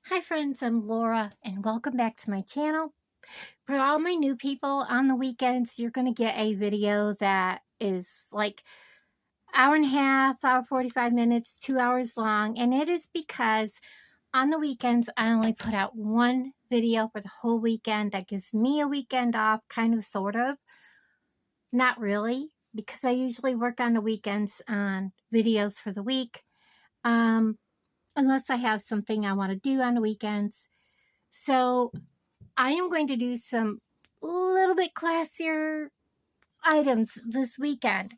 Hi friends, I'm Laura and welcome back to my channel. For all my new people, on the weekends you're going to get a video that is like hour and a half, hour 45 minutes, 2 hours long, and it is because on the weekends I only put out one video for the whole weekend. That gives me a weekend off, kind of, sort of. Not really, because I usually work on the weekends on videos for the week, unless I have something I want to do on the weekends. So I am going to do some little bit classier items this weekend.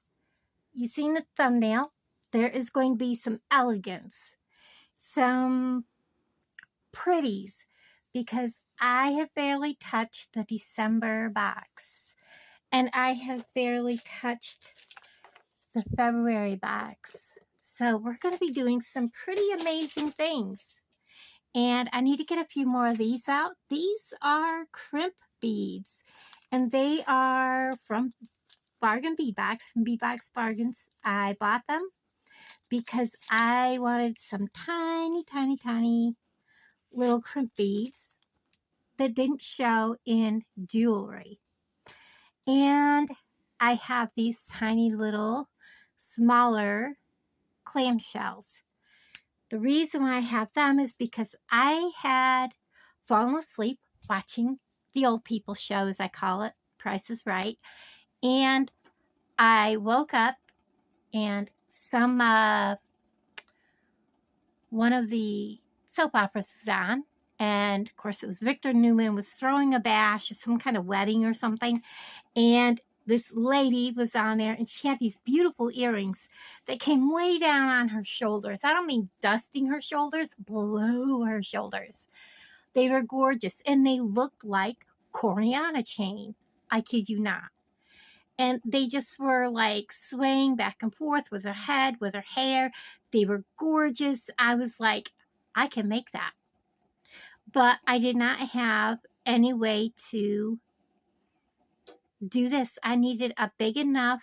You've seen the thumbnail. There is going to be some elegance, some pretties, because I have barely touched the December box, and I have barely touched the February box. So we're going to be doing some pretty amazing things. And I need to get a few more of these out. These are crimp beads, and they are from Bargain Bead Box, from Bead Box Bargains. I bought them because I wanted some tiny, tiny, tiny little crimp beads that didn't show in jewelry. And I have these tiny little smaller clamshells. The reason why I have them is because I had fallen asleep watching the old people show, as I call it, Price is Right. And I woke up and one of the soap operas was on. And of course it was Victor Newman was throwing a bash of some kind of wedding or something. And this lady was on there, and she had these beautiful earrings that came way down on her shoulders. I don't mean dusting her shoulders, below her shoulders. They were gorgeous, and they looked like Coriana chain. I kid you not. And they just were like swaying back and forth with her head, with her hair. They were gorgeous. I was like, I can make that. But I did not have any way to do this. I needed a big enough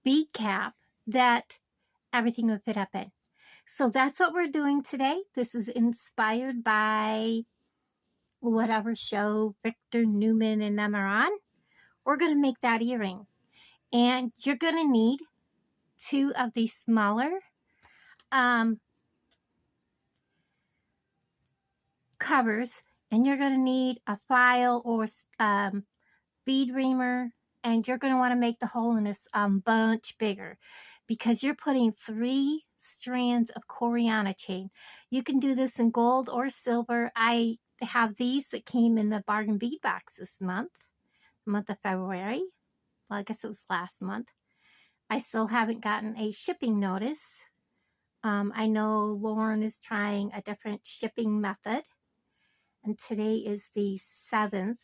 bead cap that everything would fit up in. So that's what we're doing today. This is inspired by whatever show Victor Newman and them are on. We're going to make that earring. And you're going to need two of these smaller covers. And you're going to need a file or bead reamer. And you're going to want to make the hole in this bunch bigger, because you're putting 3 strands of Coriana chain. You can do this in gold or silver. I have these that came in the bargain bead box this month, the month of February. Well, I guess it was last month. I still haven't gotten a shipping notice. I know Lauren is trying a different shipping method, and today is the 7th.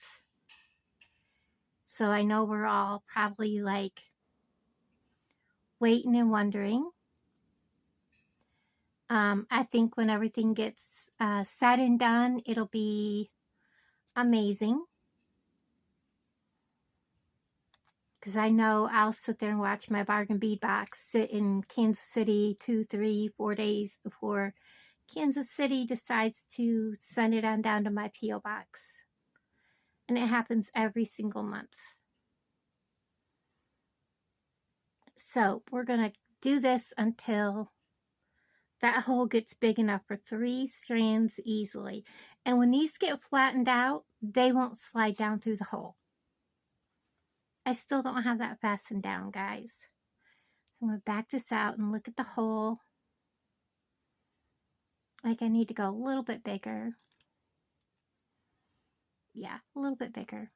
So I know we're all probably like waiting and wondering. I think when everything gets said and done, it'll be amazing. Because I know I'll sit there and watch my bargain bead box sit in Kansas City 2, 3, 4 days before Kansas City decides to send it on down to my P.O. box. And it happens every single month. So we're going to do this until that hole gets big enough for 3 strands easily. And when these get flattened out, they won't slide down through the hole. I still don't have that fastened down, guys. So I'm going to back this out and look at the hole. Like, I need to go a little bit bigger. Yeah, a little bit bigger.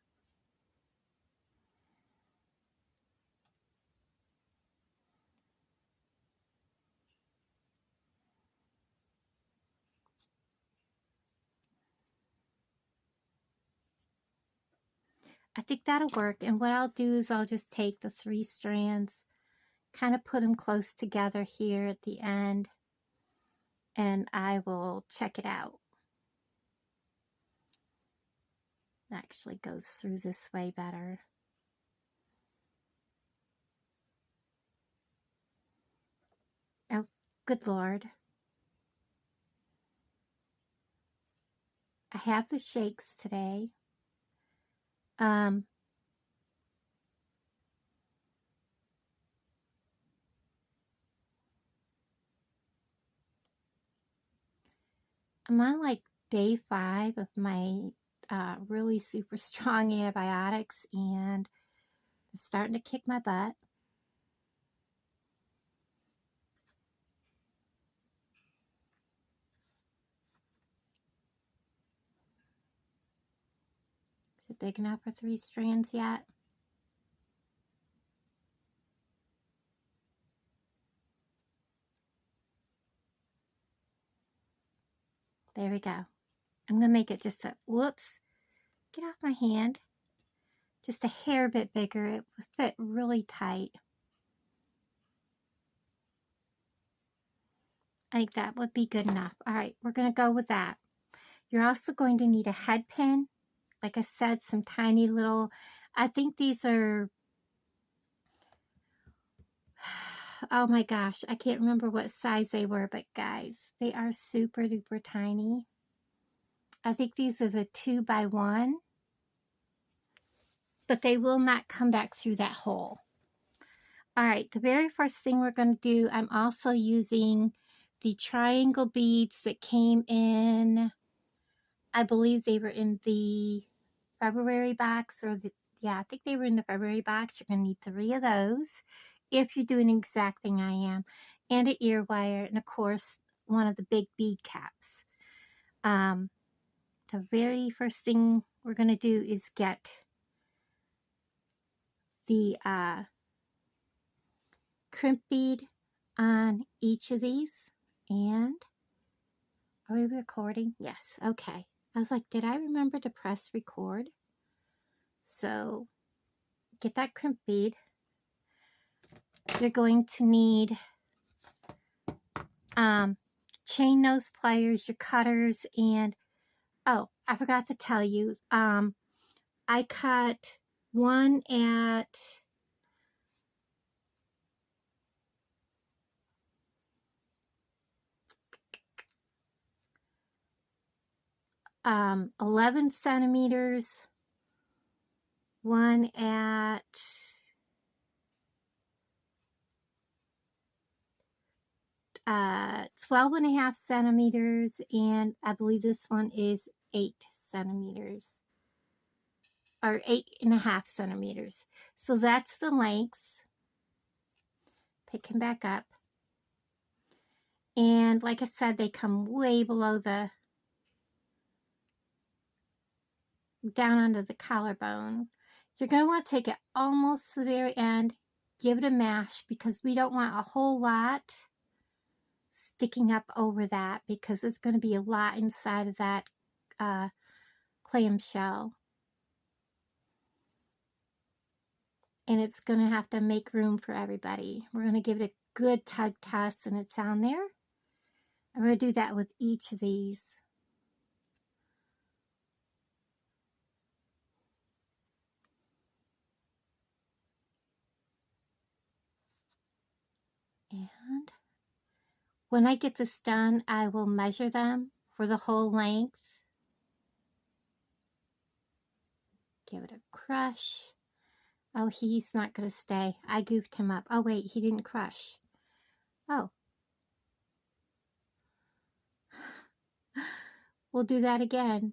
I think that'll work. And what I'll do is I'll just take the 3 strands, kind of put them close together here at the end, and I will check it out. It actually goes through this way better. Oh, good Lord. have the shakes today. I'm on like day 5 of my really super strong antibiotics, and they're starting to kick my butt. Is it big enough for 3 strands yet? There we go. I'm going to make it just a, whoops, get off my hand. Just a hair bit bigger. It would fit really tight. I think that would be good enough. All right, we're going to go with that. You're also going to need a head pin. Like I said, some tiny little, I think these are, oh my gosh, I can't remember what size they were, but guys, they are super duper tiny. I think these are the 2x1, but they will not come back through that hole. All right, the very first thing we're going to do, I'm also using the triangle beads that came in, I believe they were in the February box, or the, yeah, I think they were in the February box. You're going to need 3 of those if you're doing the exact thing I am, and an ear wire, and of course, one of the big bead caps. The very first thing we're going to do is get the crimp bead on each of these. And are we recording? Yes. Okay. I was like, did I remember to press record? So get that crimp bead. You're going to need chain nose pliers, your cutters, and oh, I forgot to tell you, I cut one at 11 centimeters, one at 12.5 centimeters, and I believe this one is 8 centimeters, or 8.5 centimeters. So that's the lengths. Pick him back up. And like I said, they come way below the, down under the collarbone. You're going to want to take it almost to the very end, give it a mash, because we don't want a whole lot sticking up over that, because there's going to be a lot inside of that clamshell. And it's going to have to make room for everybody. We're going to give it a good tug toss, and it's on there. I'm going to do that with each of these. And when I get this done, I will measure them for the whole length. Give it a crush. Oh, he's not going to stay. I goofed him up. Oh, wait, he didn't crush. Oh. We'll do that again.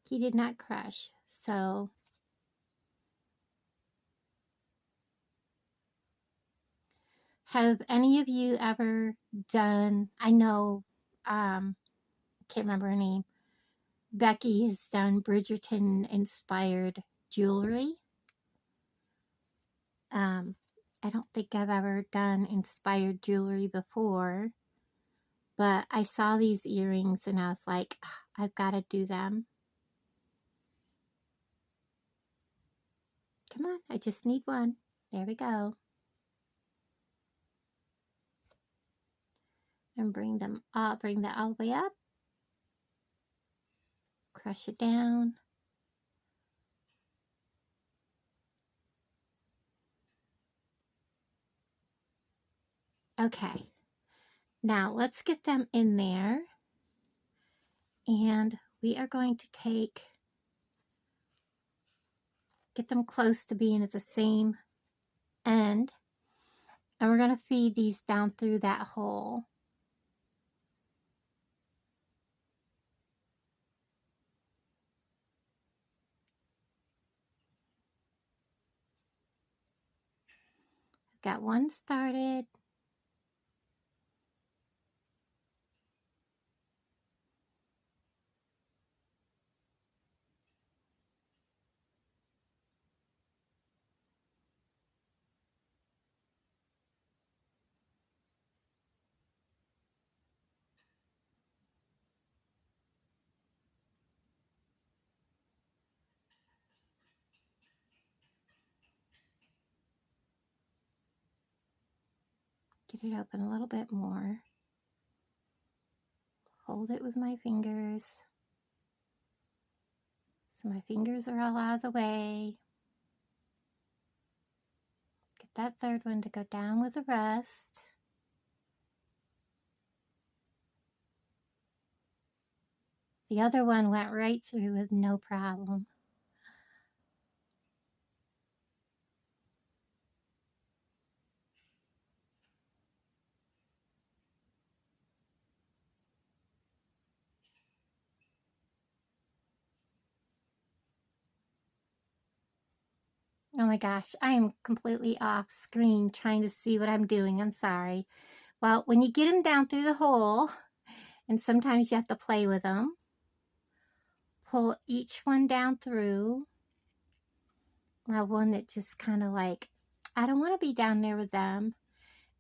He did not crush. So, have any of you ever done, I know, can't remember her name, Becky has done Bridgerton inspired jewelry. I don't think I've ever done inspired jewelry before, but I saw these earrings and I was like, I've got to do them. Come on, I just need one. There we go. And bring that all the way up. Crush it down. Okay, now let's get them in there. And we are going to get them close to being at the same end. And we're going to feed these down through that hole. Got one started. Get it open a little bit more. Hold it with my fingers. So my fingers are all out of the way. Get that third one to go down with the rest. The other one went right through with no problem. Oh my gosh, I am completely off screen trying to see what I'm doing. I'm sorry. Well, when you get them down through the hole, and sometimes you have to play with them, pull each one down through. Now one that just kind of like, I don't want to be down there with them.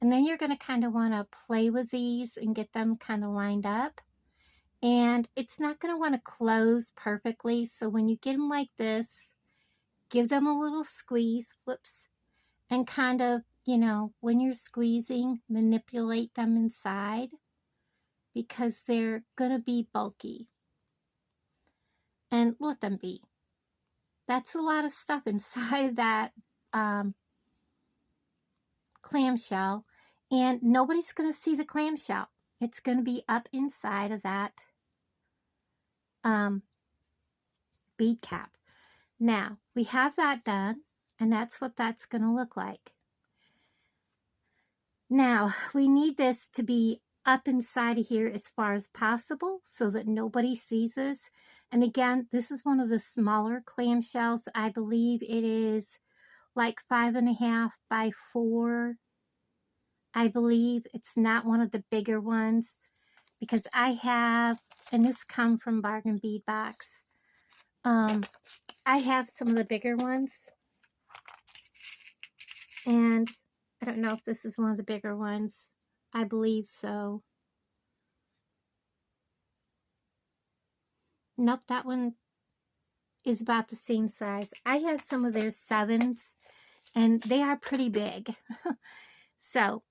And then you're going to kind of want to play with these and get them kind of lined up. And it's not going to want to close perfectly. So when you get them like this, give them a little squeeze, whoops, and kind of, you know, when you're squeezing, manipulate them inside because they're going to be bulky. And let them be. That's a lot of stuff inside of that clamshell, and nobody's going to see the clamshell. It's going to be up inside of that bead cap. Now, we have that done, and that's what that's going to look like. Now, we need this to be up inside of here as far as possible so that nobody sees this. And again, this is one of the smaller clamshells. I believe it is like 5.5 by 4. I believe it's not one of the bigger ones because I have, and this come from Bargain Bead Box. I have some of the bigger ones, and I don't know if this is one of the bigger ones. I believe so. Nope, that one is about the same size. I have some of their 7s, and they are pretty big. So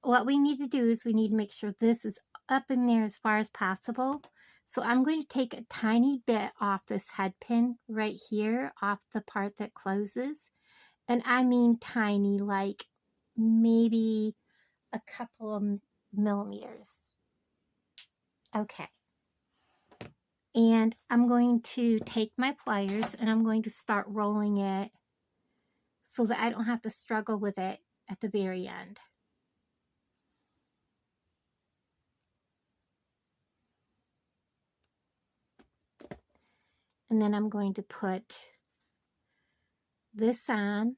what we need to do is we need to make sure this is up in there as far as possible. So I'm going to take a tiny bit off this head pin right here, off the part that closes. And I mean tiny, like maybe a couple of millimeters. Okay. And I'm going to take my pliers and I'm going to start rolling it so that I don't have to struggle with it at the very end. And then I'm going to put this on.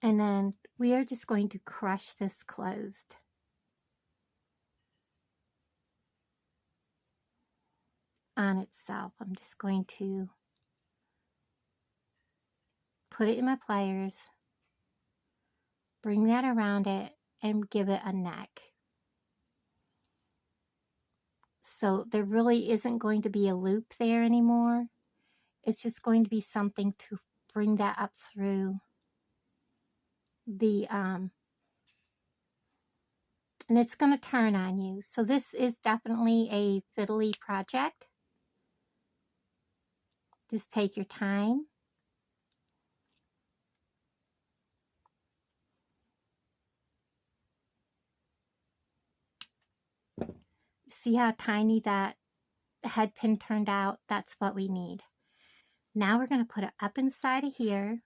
And then we are just going to crush this closed. On itself. I'm just going to put it in my pliers, bring that around it, and give it a neck. So there really isn't going to be a loop there anymore. It's just going to be something to bring that up through the, and it's going to turn on you. So this is definitely a fiddly project. Just take your time. See how tiny that head pin turned out? That's what we need. Now we're going to put it up inside of here.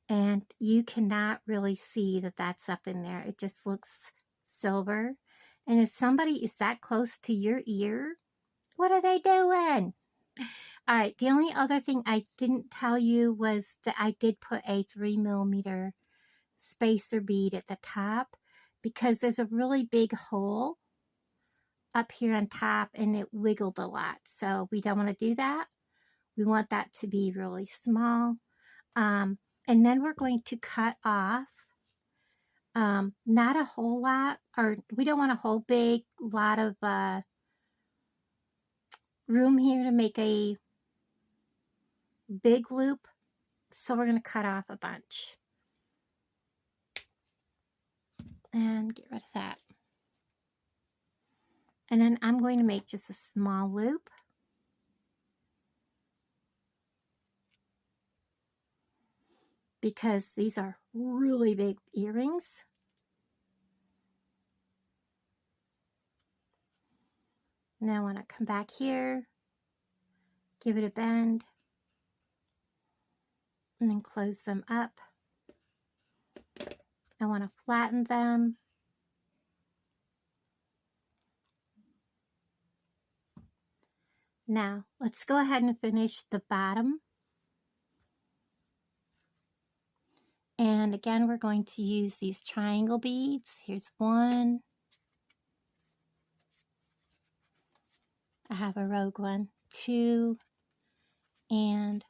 And you cannot really see that that's up in there. It just looks silver. And if somebody is that close to your ear, what are they doing? All right, the only other thing I didn't tell you was that I did put a 3mm spacer bead at the top because there's a really big hole up here on top and it wiggled a lot. So we don't want to do that. We want that to be really small. And then we're going to cut off not a whole lot, or we don't want a whole big lot of room here to make a big loop. So we're going to cut off a bunch. And get rid of that. And then I'm going to make just a small loop. Because these are really big earrings. Now I want to come back here, give it a bend, and then close them up. I want to flatten them. Now, let's go ahead and finish the bottom. And again, we're going to use these triangle beads. Here's one. I have a rogue one, 2, and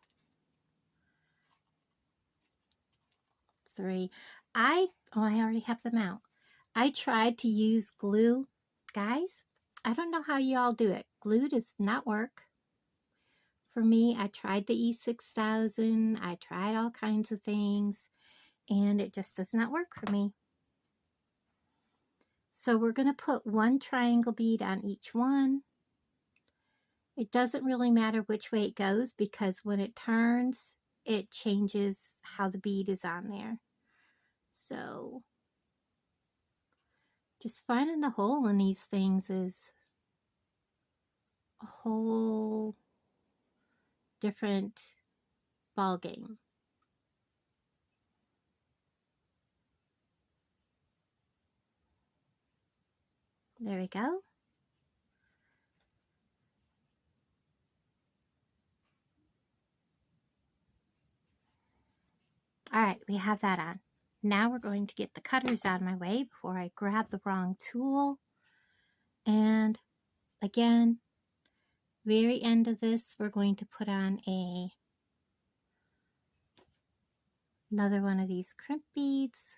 3. I already have them out. I tried to use glue. Guys, I don't know how you all do it. Glue does not work. For me, I tried the E6000. I tried all kinds of things, and it just does not work for me. So we're going to put one triangle bead on each one. It doesn't really matter which way it goes because when it turns, it changes how the bead is on there. So just finding the hole in these things is a whole different ball game. There we go. All right, we have that on. Now we're going to get the cutters out of my way before I grab the wrong tool. And again, very end of this, we're going to put on another one of these crimp beads.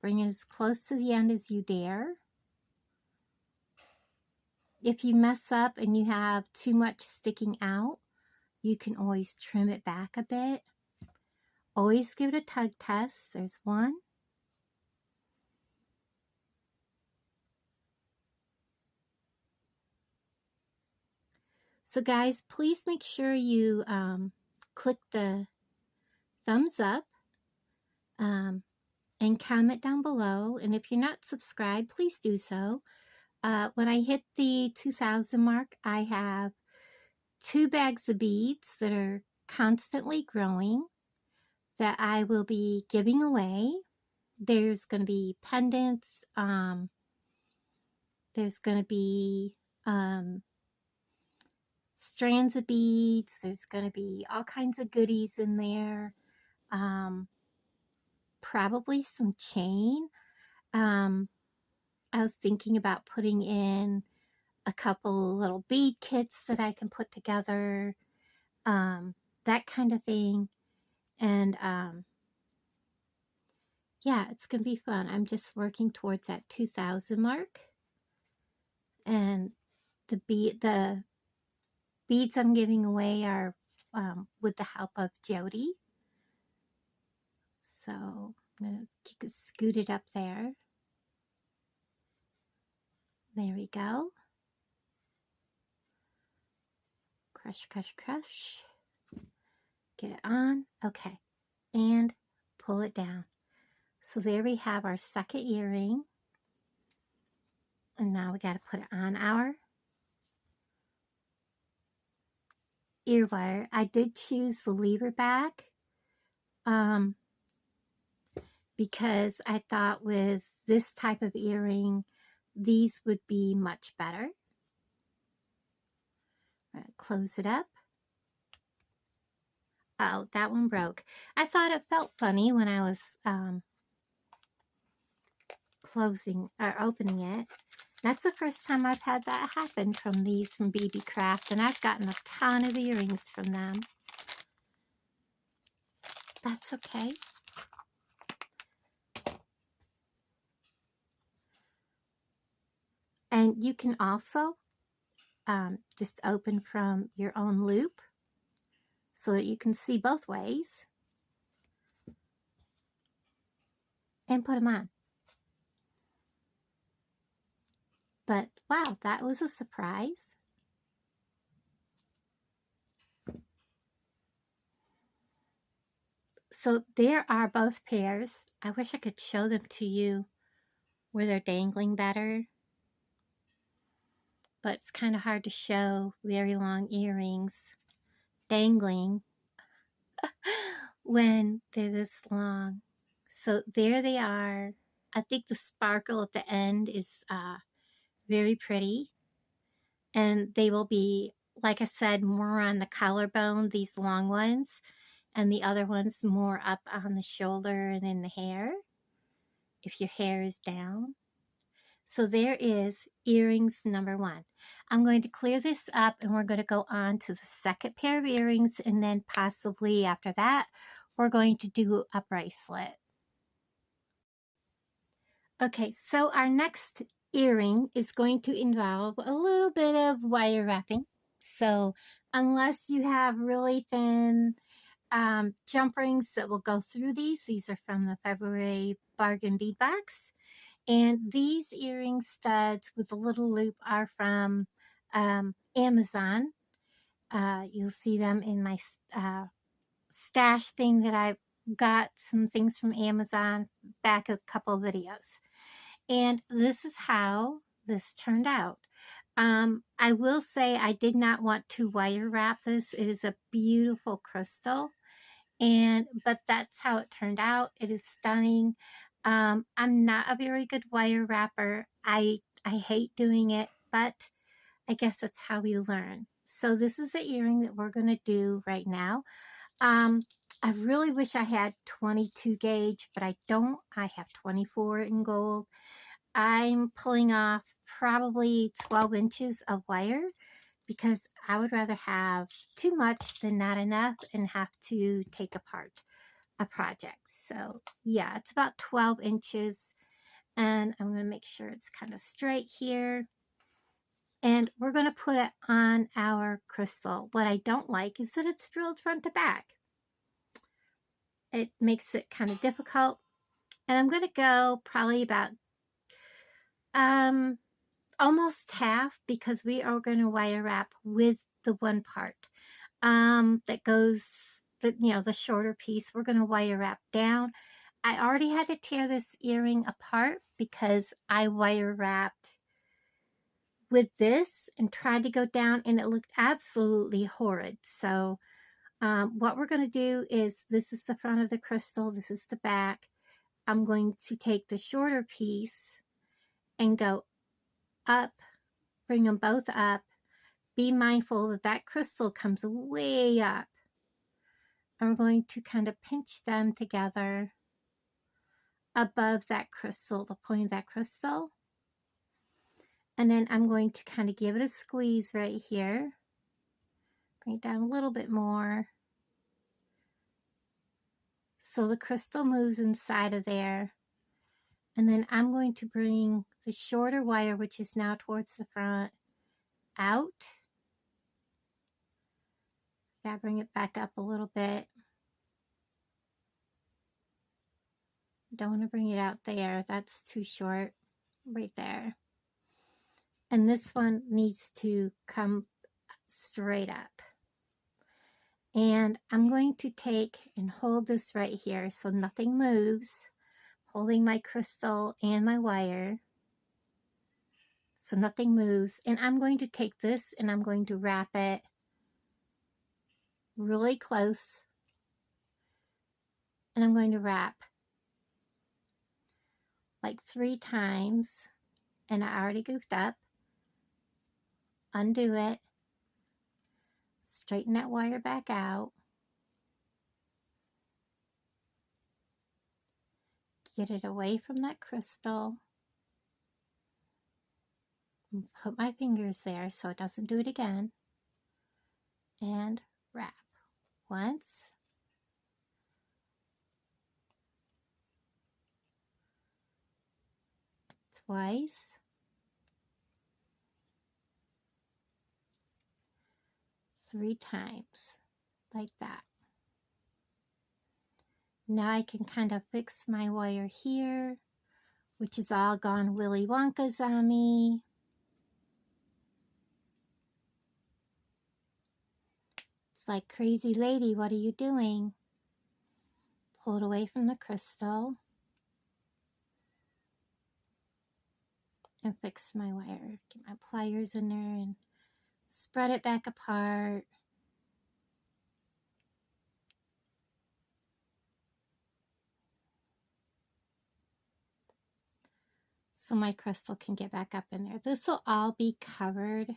Bring it as close to the end as you dare. If you mess up and you have too much sticking out, you can always trim it back a bit. Always give it a tug test. There's one. So guys, please make sure you click the thumbs up and comment down below. And if you're not subscribed, please do so. When I hit the 2,000 mark, I have 2 bags of beads that are constantly growing that I will be giving away. There's going to be pendants. There's going to be strands of beads. There's going to be all kinds of goodies in there. Probably some chain. I was thinking about putting in a couple little bead kits that I can put together, that kind of thing. And yeah, it's going to be fun. I'm just working towards that 2,000 mark. And the beads I'm giving away are with the help of Jody. So I'm going to scoot it up there. There we go. Crush, crush, crush. Get it on. Okay. And pull it down. So there we have our second earring. And now we got to put it on our ear wire. I did choose the lever back because I thought with this type of earring, these would be much better. Close it up. Oh, that one broke. I thought it felt funny when I was closing or opening it. That's the first time I've had that happen from these from BB Craft, and I've gotten a ton of earrings from them. That's okay. And you can also just open from your own loop so that you can see both ways and put them on. But wow, that was a surprise. So there are both pairs. I wish I could show them to you where they're dangling better. But it's kind of hard to show very long earrings dangling when they're this long. So there they are. I think the sparkle at the end is very pretty. And they will be, like I said, more on the collarbone, these long ones. And the other ones more up on the shoulder and in the hair, if your hair is down. So there is earrings number 1. I'm going to clear this up and we're going to go on to the second pair of earrings, and then possibly after that, we're going to do a bracelet. Okay, so our next earring is going to involve a little bit of wire wrapping. So unless you have really thin jump rings that will go through these are from the February bargain bead box. And these earring studs with a little loop are from Amazon. You'll see them in my stash thing that I got some things from Amazon back a couple of videos. And this is how this turned out. I will say I did not want to wire wrap this. It is a beautiful crystal. But that's how it turned out. It is stunning. I'm not a very good wire wrapper. I hate doing it, but I guess that's how we learn. So this is the earring that we're going to do right now. I really wish I had 22 gauge, but I don't. I have 24 in gold. I'm pulling off probably 12 inches of wire because I would rather have too much than not enough and have to take apart a project. So yeah, it's about 12 inches, and I'm going to make sure it's kind of straight here. And we're going to put it on our crystal. What I don't like is that it's drilled front to back. It makes it kind of difficult. And I'm going to go probably about almost half, because we are going to wire wrap with the one part that goes, the shorter piece. We're going to wire wrap down. I already had to tear this earring apart because I wire wrapped with this and tried to go down, and it looked absolutely horrid. So what we're going to do is, this is the front of the crystal, this is the back. I'm going to take the shorter piece and go up, bring them both up. Be mindful that that crystal comes way up. I'm going to kind of pinch them together above that crystal, the point of that crystal. And then I'm going to kind of give it a squeeze right here. Bring it down a little bit more, so the crystal moves inside of there. And then I'm going to bring the shorter wire, which is now towards the front, out. Gotta bring it back up a little bit. Don't want to bring it out there. That's too short. Right there. And this one needs to come straight up. And I'm going to take and hold this right here so nothing moves. Holding my crystal and my wire. so nothing moves. And I'm going to take this and I'm going to wrap it really close. And I'm going to wrap like 3 times. And I already goofed up. Undo it. Straighten that wire back out. Get it away from that crystal. And put my fingers there so it doesn't do it again. And wrap. Once. Twice. 3 times. Like that. Now I can kind of fix my wire here, which is all gone Willy Wonka's on me. It's like, crazy lady, what are you doing? Pull it away from the crystal. And fix my wire. Get my pliers in there and spread it back apart. So my crystal can get back up in there. This will all be covered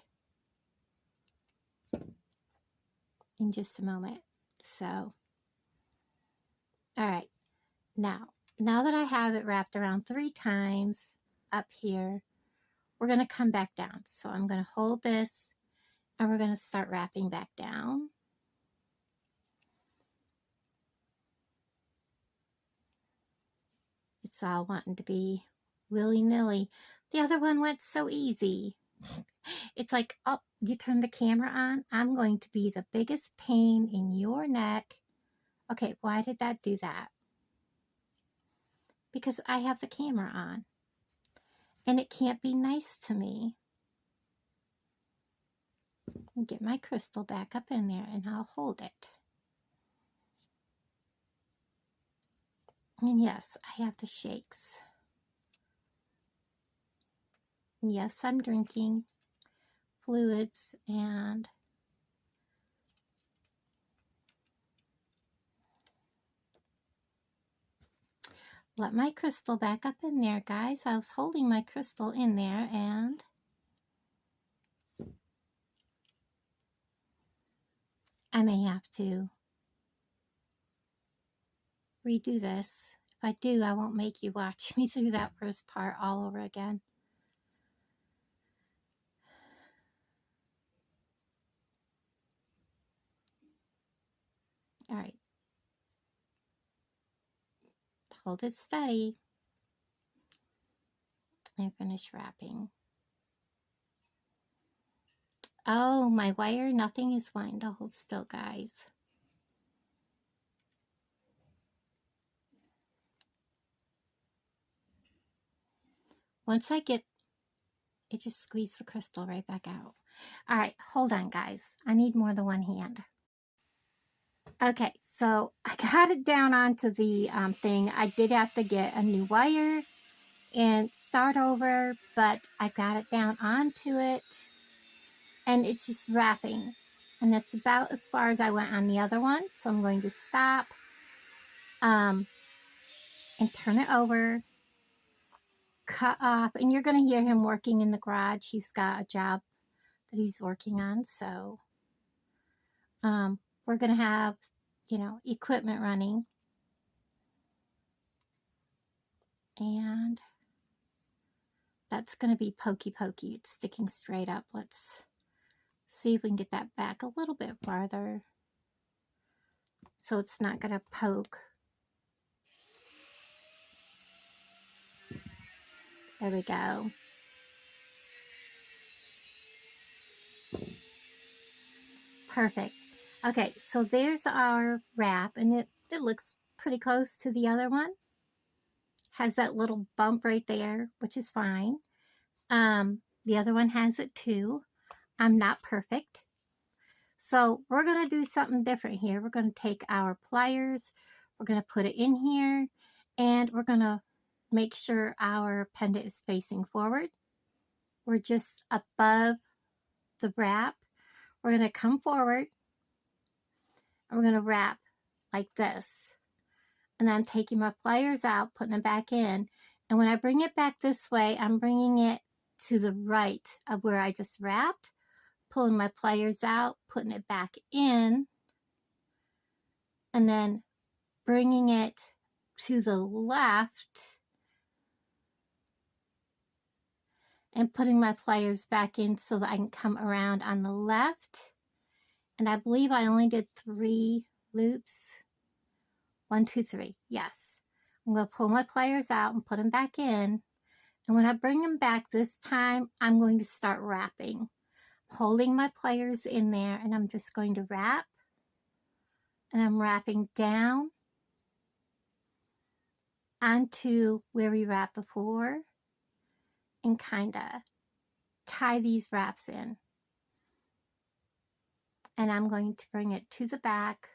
in just a moment. So, all right. Now that I have it wrapped around 3 times up here, we're going to come back down. So I'm going to hold this and we're going to start wrapping back down. It's all wanting to be willy-nilly. The other one went so easy. It's like, oh, you turn the camera on. I'm going to be the biggest pain in your neck. Okay, why did that do that? Because I have the camera on. And it can't be nice to me. Get my crystal back up in there and I'll hold it. And yes, I have the shakes. Yes, I'm drinking fluids and let my crystal back up in there, guys. I was holding my crystal in there and I may have to redo this. If I do, I won't make you watch me through that first part all over again. All right. Hold it steady and finish wrapping. Oh, my wire, nothing is wanting to hold still, guys. Once I get it, just squeeze the crystal right back out. All right, hold on, guys. I need more than one hand. Okay, so I got it down onto the thing. I did have to get a new wire and start over, but I got it down onto it, and it's just wrapping. And that's about as far as I went on the other one, so I'm going to stop and turn it over. Cut off, and you're going to hear him working in the garage. He's got a job that he's working on, so we're going to have, you know, equipment running. And that's going to be pokey. It's sticking straight up. Let's see if we can get that back a little bit farther so it's not going to poke. There we go. Perfect. Okay, so there's our wrap, and it looks pretty close to the other one. Has that little bump right there, which is fine. The other one has it too. I'm not perfect. So we're going to do something different here. We're going to take our pliers, we're going to put it in here, and we're going to make sure our pendant is facing forward. we're just above the wrap. We're going to come forward and we're going to wrap like this. And I'm taking my pliers out, putting them back in. And when I bring it back this way, I'm bringing it to the right of where I just wrapped, pulling my pliers out, putting it back in, and then bringing it to the left and putting my pliers back in so that I can come around on the left. And I believe I only did 3 loops. 1, 2, 3. Yes. I'm going to pull my pliers out and put them back in. And when I bring them back this time, I'm going to start wrapping. Holding my pliers in there, and I'm just going to wrap. And I'm wrapping down onto where we wrapped before and kind of tie these wraps in. And I'm going to bring it to the back.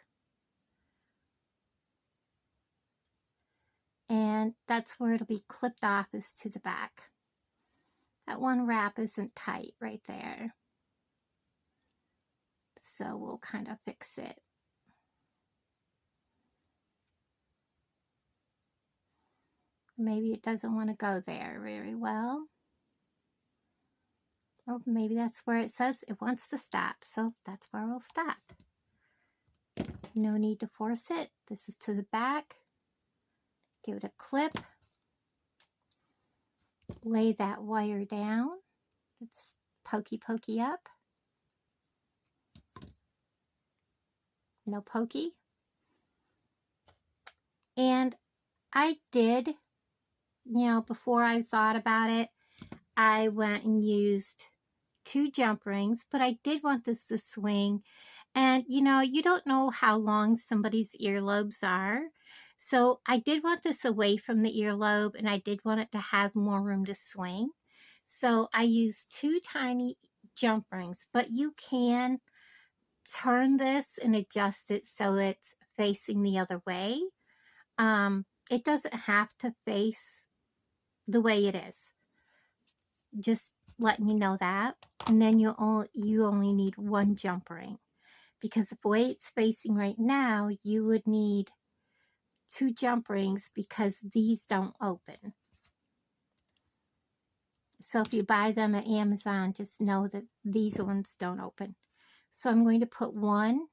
And that's where it'll be clipped off, is to the back. That one wrap isn't tight right there. So we'll kind of fix it. Maybe it doesn't want to go there very well. Or maybe that's where it says it wants to stop. So that's where we'll stop. No need to force it. This is to the back. Give it a clip. Lay that wire down. It's pokey up. No pokey. And I did, before I thought about it, I went and used 2 jump rings, but I did want this to swing. And, you don't know how long somebody's earlobes are. So I did want this away from the earlobe, and I did want it to have more room to swing. So I used 2 tiny jump rings, but you can turn this and adjust it so it's facing the other way. It doesn't have to face the way it is. Just letting you know that. And then you only need 1 jump ring, because the way it's facing right now, you would need 2 jump rings because these don't open. So if you buy them at Amazon, just know that these ones don't open. So I'm going to put 1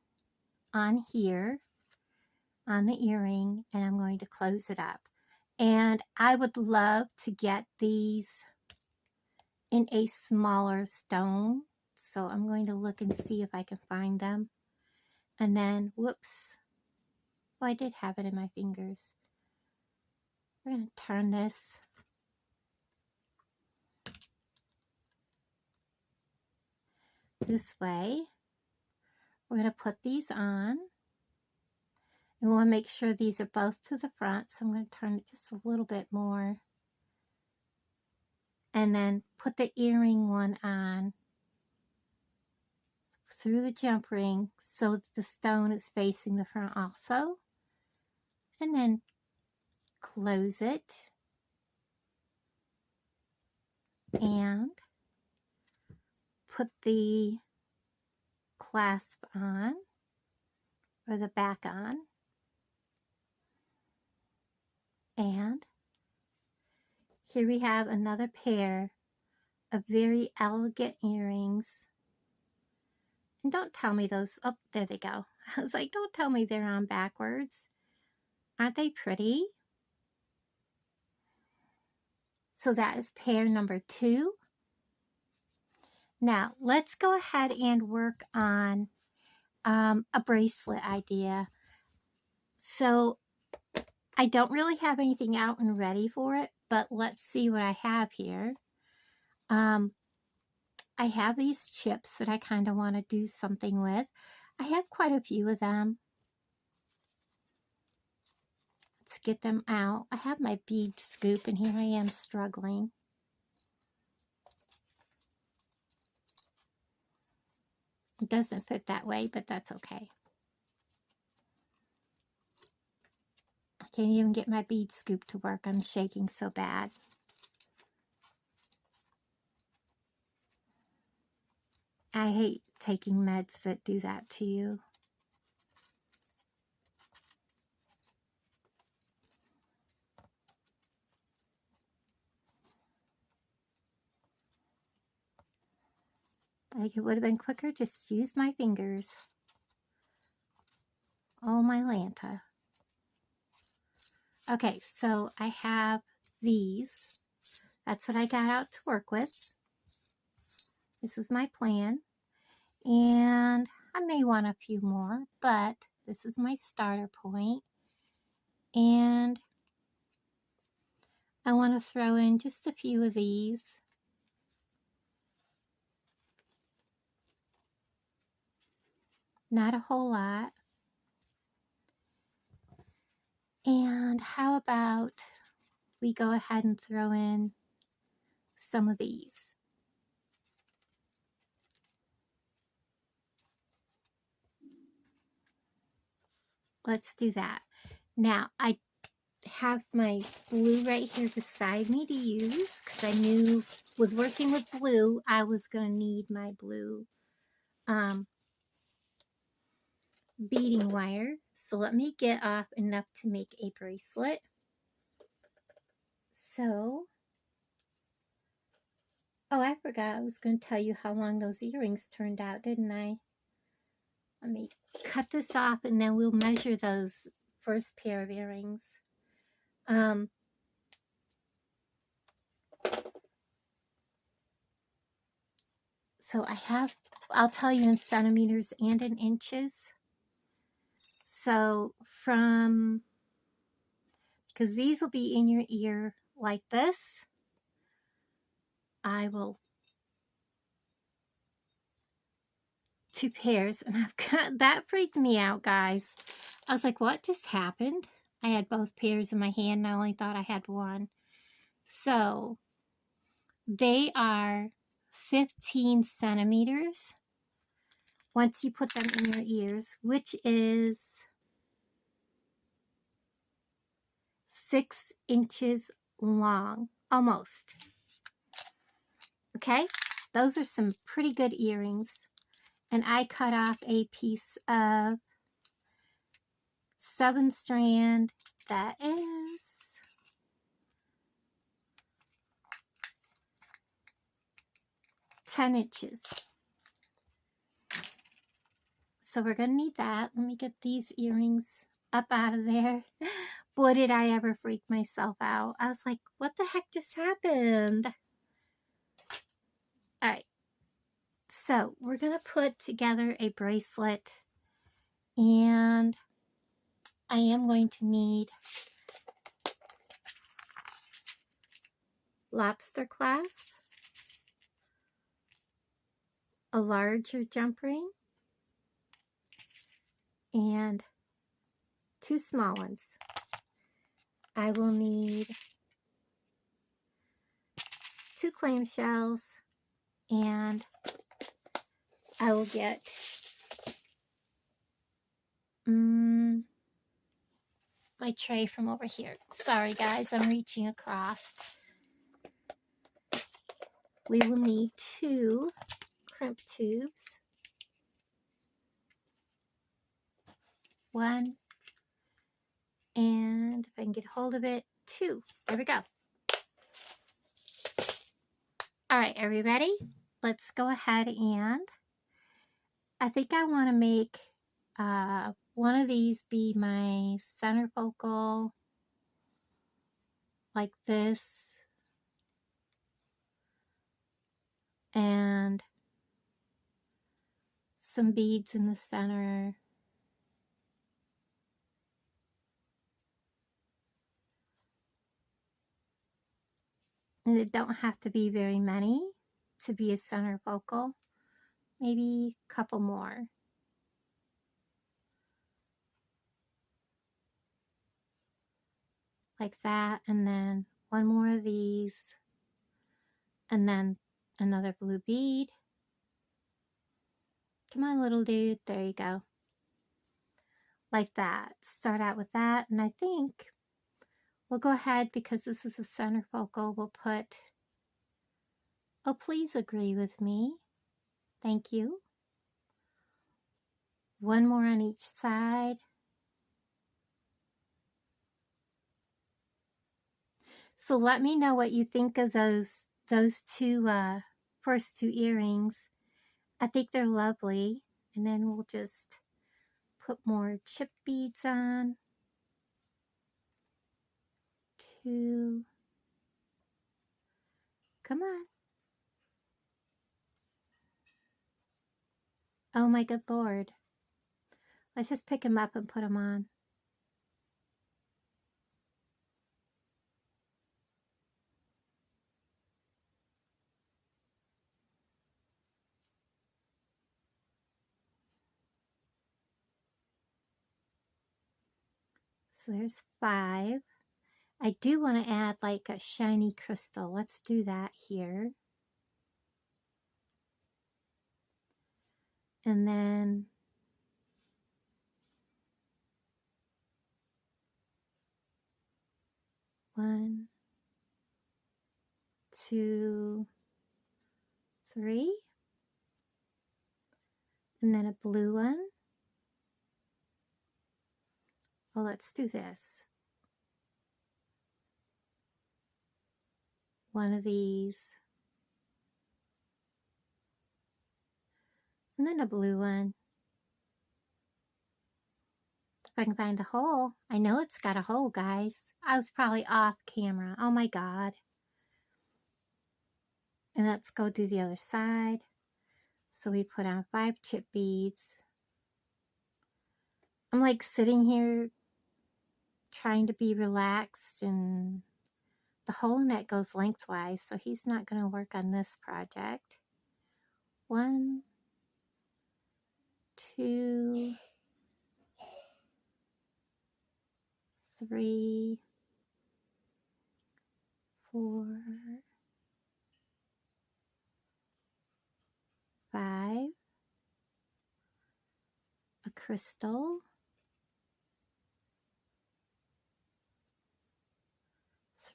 on here on the earring, and I'm going to close it up. And I would love to get these in a smaller stone. So I'm going to look and see if I can find them. And then, whoops. Oh, I did have it in my fingers. We're going to turn this. This way. We're going to put these on. And we want to make sure these are both to the front. So I'm going to turn it just a little bit more. And then put the earring one on through the jump ring so that the stone is facing the front also. And then close it. And put the clasp on, or the back on. And here we have another pair of very elegant earrings. And don't tell me those, oh, there they go. I was like, don't tell me they're on backwards. Aren't they pretty? So that is pair number 2. Now, let's go ahead and work on a bracelet idea. So I don't really have anything out and ready for it, but let's see what I have here. I have these chips that I kind of want to do something with. I have quite a few of them. Let's get them out. I have my bead scoop, and here I am struggling. It doesn't fit that way, but that's okay. I can't even get my bead scoop to work. I'm shaking so bad. I hate taking meds that do that to you. Like, it would have been quicker just use my fingers. Oh, my Lanta. Okay, so I have these. That's what I got out to work with. This is my plan. And I may want a few more, but this is my starter point. And I want to throw in just a few of these. Not a whole lot. And how about we go ahead and throw in some of these. Let's do that. Now, I have my blue right here beside me to use because I knew with working with blue, I was going to need my blue beading wire. So let me get off enough to make a bracelet. So, oh, I forgot I was going to tell you how long those earrings turned out, didn't I? Let me cut this off and then we'll measure those first pair of earrings. So I'll tell you in centimeters and in inches. So because these will be in your ear like this, I will 2 pairs, and I've got, that freaked me out, guys. I was like, what just happened? I had both pairs in my hand and I only thought I had one. So they are 15 centimeters once you put them in your ears, which is 6 inches long, almost. Okay, those are some pretty good earrings. And I cut off a piece of 7 strand that is 10 inches. So we're going to need that. Let me get these earrings up out of there. Boy, did I ever freak myself out. I was like, what the heck just happened? All right. So we're going to put together a bracelet. And I am going to need lobster clasp, a larger jump ring, and 2 small ones. I will need 2 clamshells, and I will get my tray from over here. Sorry guys, I'm reaching across. We will need 2 crimp tubes. 1, and if I can get hold of it, 2. There we go. All right, everybody, let's go ahead and I think I want to make one of these be my center focal, like this, and some beads in the center. And it don't have to be very many to be a center focal. Maybe a couple more. Like that, and then 1 more of these, and then another blue bead. Come on, little dude. There you go. Like that. Start out with that, and I think we'll go ahead, because this is a center focal, we'll put, oh, please agree with me, Thank you. One more on each side. So let me know what you think of those two first two earrings. I think they're lovely. And then we'll just put more chip beads on. 2. Come on. Oh my good Lord. Let's just pick them up and put them on. So there's 5. I do want to add like a shiny crystal. Let's do that here. And then one, 2, 3. And then a blue one. Well, let's do this. One of these. And then a blue one. If I can find a hole. I know it's got a hole, guys. I was probably off camera. Oh my God. And let's go do the other side. So we put on 5 chip beads. I'm like sitting here trying to be relaxed, and the hole net goes lengthwise, so he's not going to work on this project. 1, 2, 3, 4, 5. A crystal.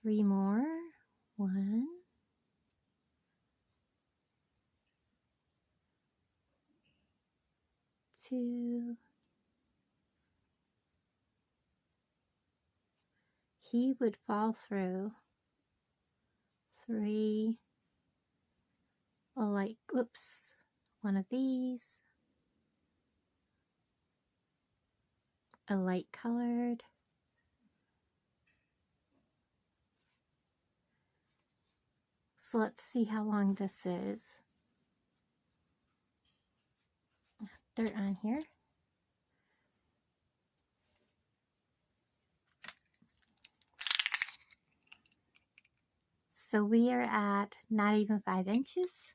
3 more. 1, 2. He would fall through. 3. A light, oops, one of these. A light colored. So let's see how long this is. Dirt on here. So we are at not even 5 inches.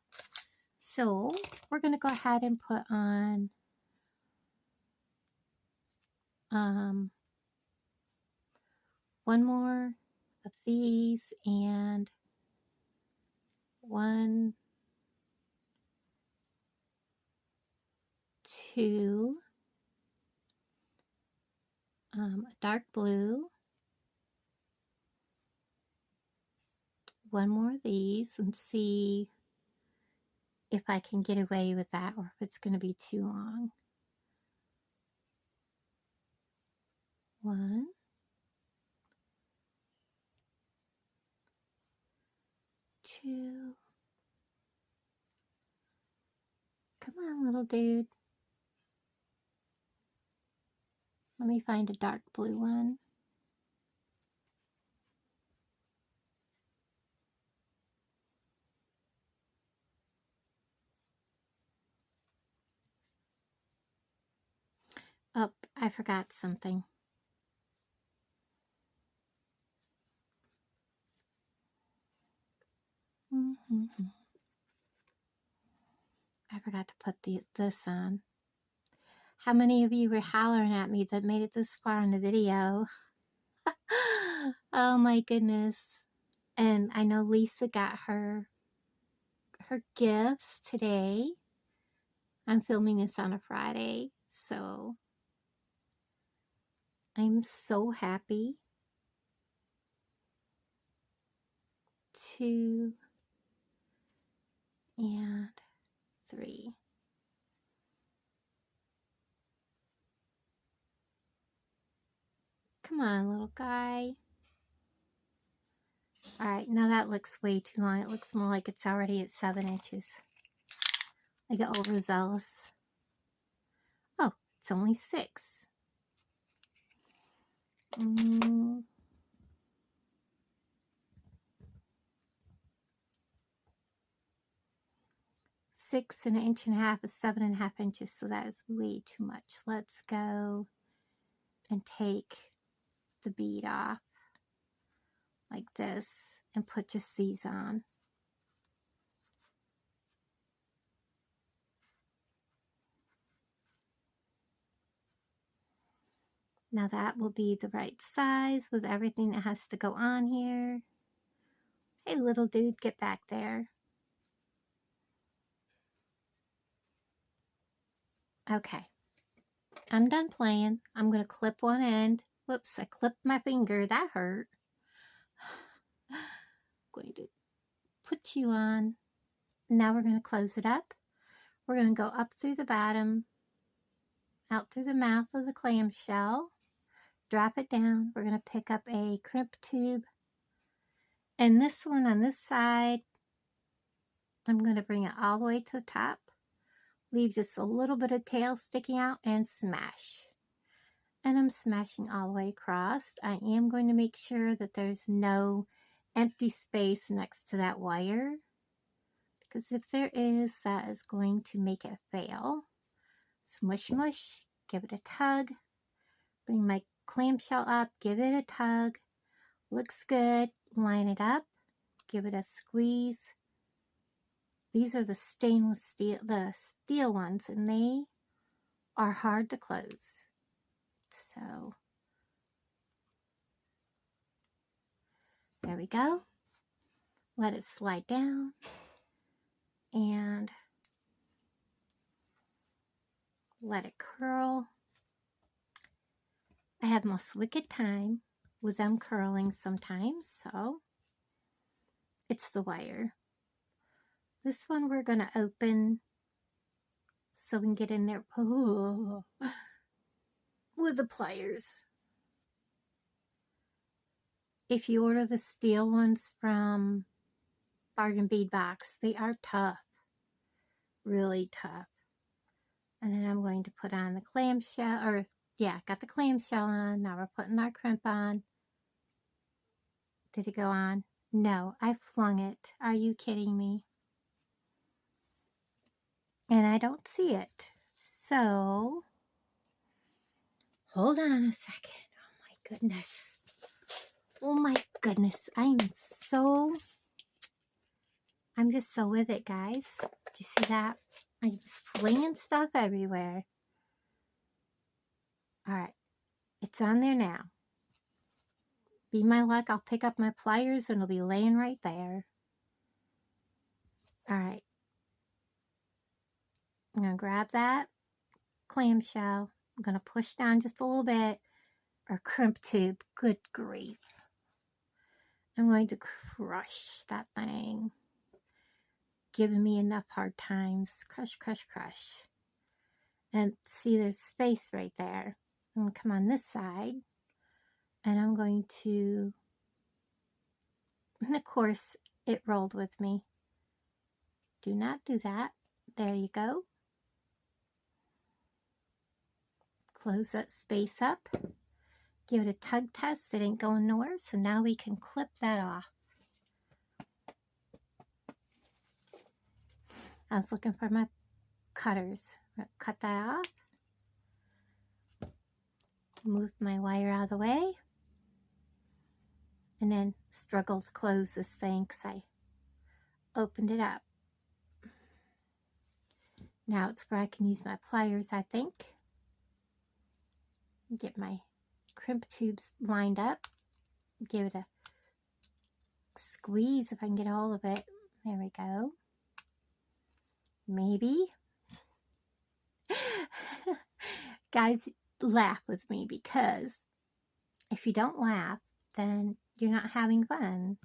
So we're going to go ahead and put on one more of these, and 1, 2, a dark blue, 1 more of these, and see if I can get away with that or if it's going to be too long. 1, 2. Come on, little dude. Let me find a dark blue one. Oh, I forgot something. I forgot to put this on. How many of you were hollering at me that made it this far in the video? Oh my goodness. And I know Lisa got her gifts today. I'm filming this on a Friday, so I'm so happy. 2 and 3. Come on, little guy. All right, now that looks way too long. It looks more like it's already at 7 inches. I get overzealous. Oh, it's only 6. 6 and 1.5 inches is 7.5 inches, so that is way too much. Let's go and take the bead off like this and put just these on. Now that will be the right size with everything that has to go on here. Hey, little dude, get back there. Okay, I'm done playing. I'm going to clip one end. Whoops, I clipped my finger. That hurt. Going to put you on. Now we're going to close it up. We're going to go up through the bottom, out through the mouth of the clamshell, drop it down. We're going to pick up a crimp tube, and this one on this side, I'm going to bring it all the way to the top, leave just a little bit of tail sticking out, and smash. And I'm smashing all the way across. I am going to make sure that there's no empty space next to that wire, because if there is, that is going to make it fail. Smush, mush, give it a tug, bring my clamshell up, give it a tug, looks good, line it up, give it a squeeze. These are the stainless steel, the steel ones, and they are hard to close. So there we go. Let it slide down, and let it curl. I have most wicked time with them curling sometimes, so it's the wire. This one we're going to open so we can get in there with the pliers. If you order the steel ones from Bargain Bead Box, they are tough, really tough. And then I'm going to put on the clamshell, or yeah, got the clamshell on. Now we're putting our crimp on. Did it go on? No, I flung it. Are you kidding me? And I don't see it. So, hold on a second. Oh my goodness. Oh my goodness. I'm just so with it, guys. Do you see that? I'm just flinging stuff everywhere. All right. It's on there now. Be my luck, I'll pick up my pliers and it'll be laying right there. All right. I'm going to grab that clamshell. I'm going to push down just a little bit. Or crimp tube. Good grief. I'm going to crush that thing. Giving me enough hard times. Crush, crush, crush. And see, there's space right there. I'm going to come on this side. And I'm going to... And of course, it rolled with me. Do not do that. There you go. Close that space up. Give it a tug test. It ain't going nowhere. So now we can clip that off. I was looking for my cutters. Cut that off. Move my wire out of the way. And then struggle to close this thing because I opened it up. Now it's where I can use my pliers, I think. Get my crimp tubes lined up. Give it a squeeze if I can get all of it. There we go. Maybe. Guys, laugh with me, because if you don't laugh, then you're not having fun.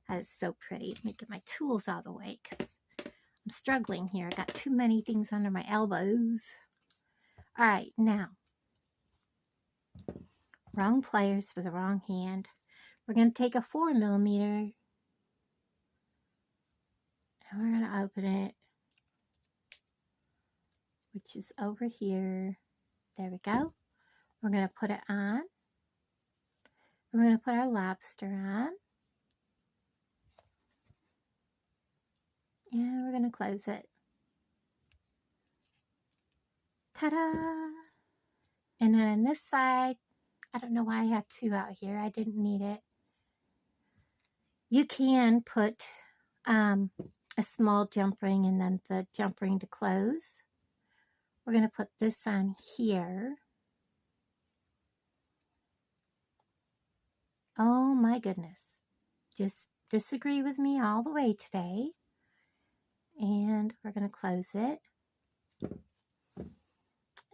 That is so pretty. Let me get my tools out of the way because I'm struggling here. I got too many things under my elbows. All right, now Wrong pliers for the wrong hand. We're going to take a 4mm and we're going to open it, which is over here. There we go. We're going to put it on. We're going to put our lobster on. And we're going to close it. Ta-da! And then on this side, I don't know why I have two out here. I didn't need it. You can put a small jump ring and then the jump ring to close. We're going to put this on here. Oh my goodness. Just disagree with me all the way today. And we're going to close it.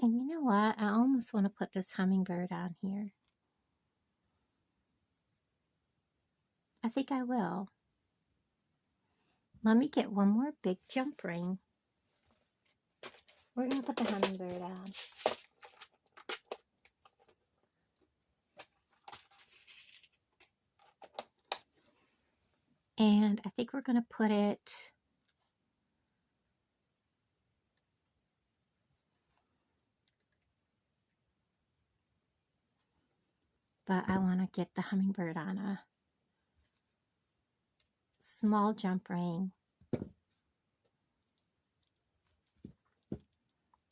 And you know what? I almost want to put this hummingbird on here. I think I will. Let me get one more big jump ring. We're going to put the hummingbird on. And I think we're going to put it but I want to get the hummingbird on a small jump ring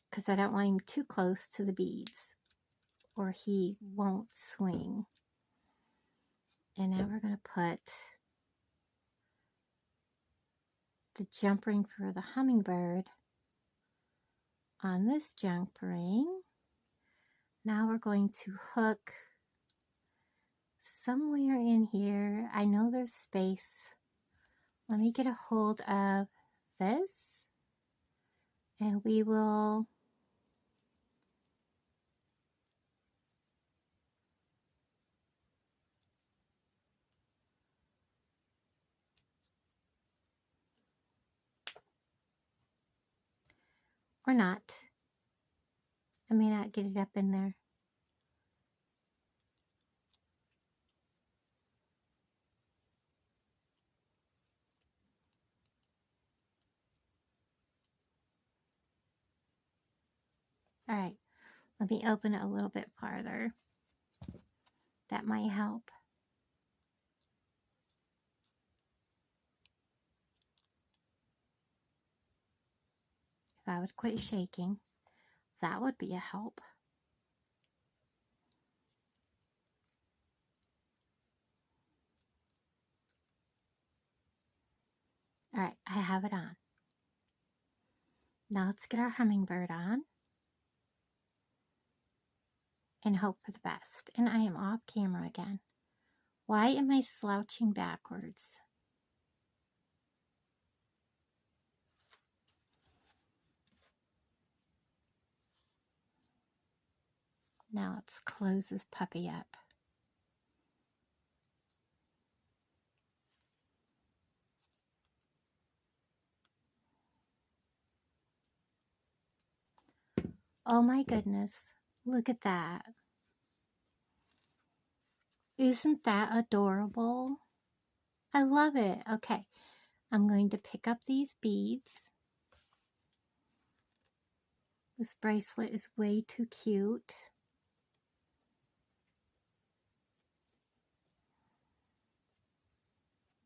because I don't want him too close to the beads or he won't swing. And now we're going to put the jump ring for the hummingbird on this jump ring. Now we're going to hook somewhere in here. I know there's space. Let me get a hold of this and we will or not. I may not get it up in there. All right, let me open it a little bit farther. That might help. If I would quit shaking, that would be a help. All right, I have it on. Now let's get our hummingbird on and hope for the best. And I am off camera again. Why am I slouching backwards? Now let's close this puppy up. Oh my goodness, look at that. Isn't that adorable? I love it. Okay, I'm going to pick up these beads. This bracelet is way too cute.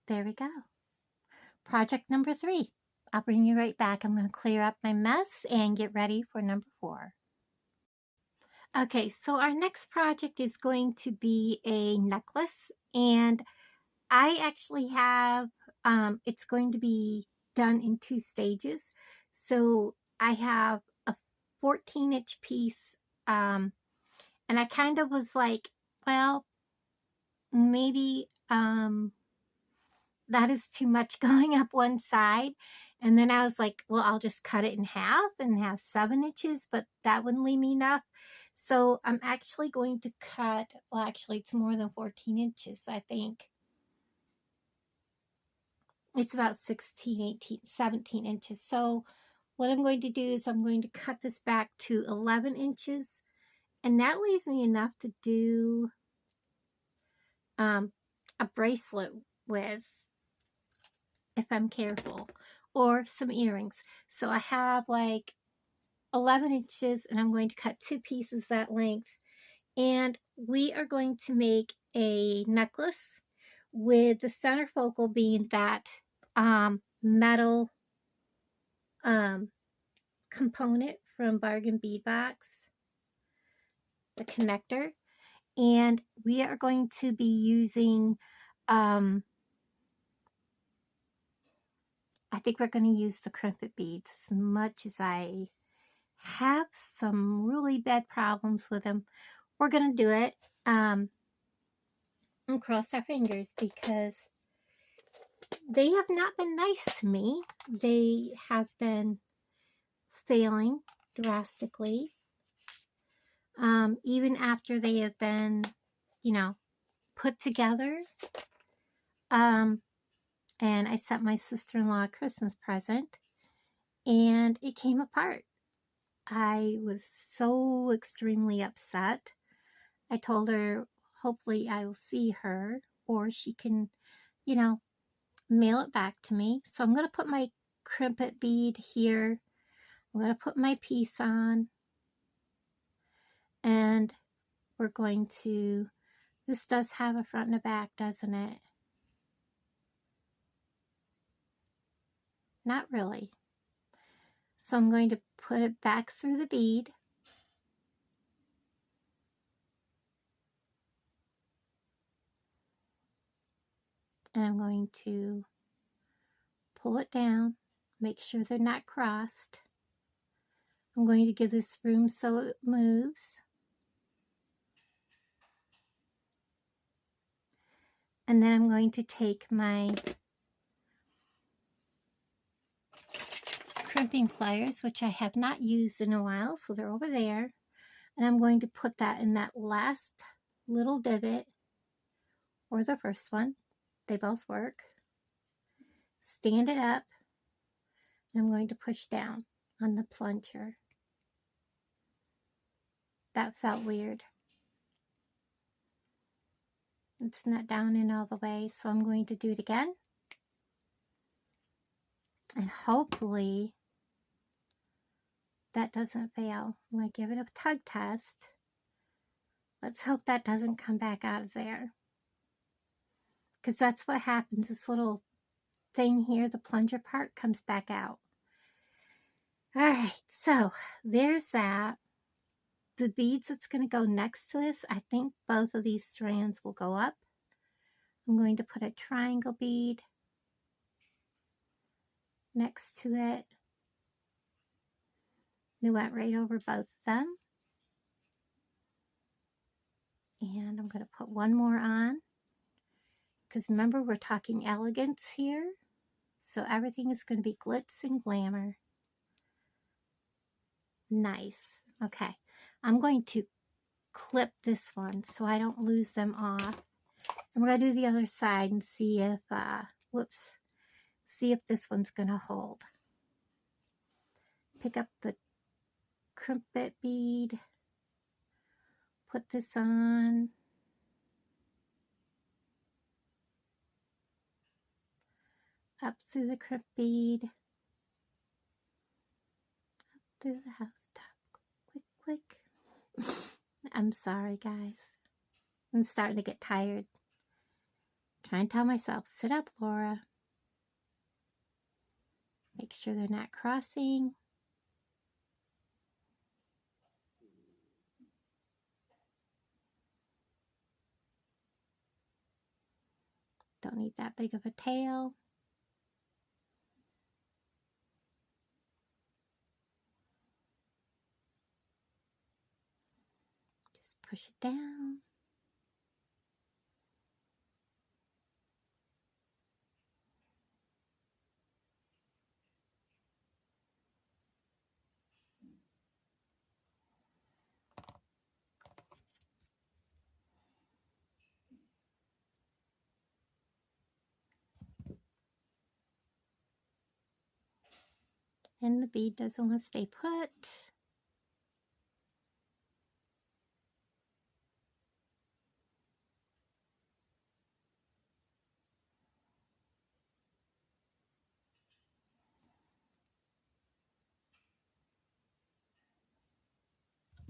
There we go. Project number 3. I'll bring you right back. I'm going to clear up my mess and get ready for number 4. Okay, so our next project is going to be a necklace, and I actually have, it's going to be done in 2 stages. So I have a 14-inch piece, and I kind of was like, well, maybe that is too much going up one side. And then I was like, well, I'll just cut it in half and have 7 inches, but that wouldn't leave me enough. So I'm actually going to cut, well, actually it's more than 14 inches, I think. It's about 16, 18, 17 inches. So what I'm going to do is I'm going to cut this back to 11 inches. And that leaves me enough to do a bracelet with, if I'm careful, or some earrings. So I have like 11 inches and I'm going to cut 2 pieces that length. And we are going to make a necklace with the center focal being that metal component from Bargain Bead Box, the connector. And we are going to be using, I think we're going to use the crimpet beads as much as I have some really bad problems with them. We're going to do it and cross our fingers because they have not been nice to me. They have been failing drastically. Even after they have been, you know, put together. And I sent my sister-in-law a Christmas present and it came apart. I was so extremely upset. I told her hopefully I will see her or she can, you know, mail it back to me. So I'm going to put my crimpet bead here. I'm going to put my piece on and we're going to, this does have a front and a back, doesn't it? Not really. So I'm going to put it back through the bead. And I'm going to pull it down, make sure they're not crossed. I'm going to give this room so it moves. And then I'm going to take my crimping pliers, which I have not used in a while, so they're over there. And I'm going to put that in that last little divot, or the first one. They both work. Stand it up. And I'm going to push down on the plunger. That felt weird. It's not down in all the way, so I'm going to do it again. And hopefully that doesn't fail. I'm going to give it a tug test. Let's hope that doesn't come back out of there. Because that's what happens. This little thing here, the plunger part, comes back out. Alright, so there's that. The beads that's going to go next to this, I think both of these strands will go up. I'm going to put a triangle bead next to it. They went right over both of them. And I'm going to put one more on. Because remember, we're talking elegance here. So everything is going to be glitz and glamour. Nice. Okay. I'm going to clip this one so I don't lose them off. And we're going to do the other side and see if, see if this one's going to hold. Pick up the crimpet bead. Put this on. Up through the crimpet bead. Up through the house top. Quick, quick. I'm sorry, guys. I'm starting to get tired. Trying to tell myself, sit up, Laura. Make sure they're not crossing. Don't need that big of a tail. Just push it down. And the bead doesn't want to stay put.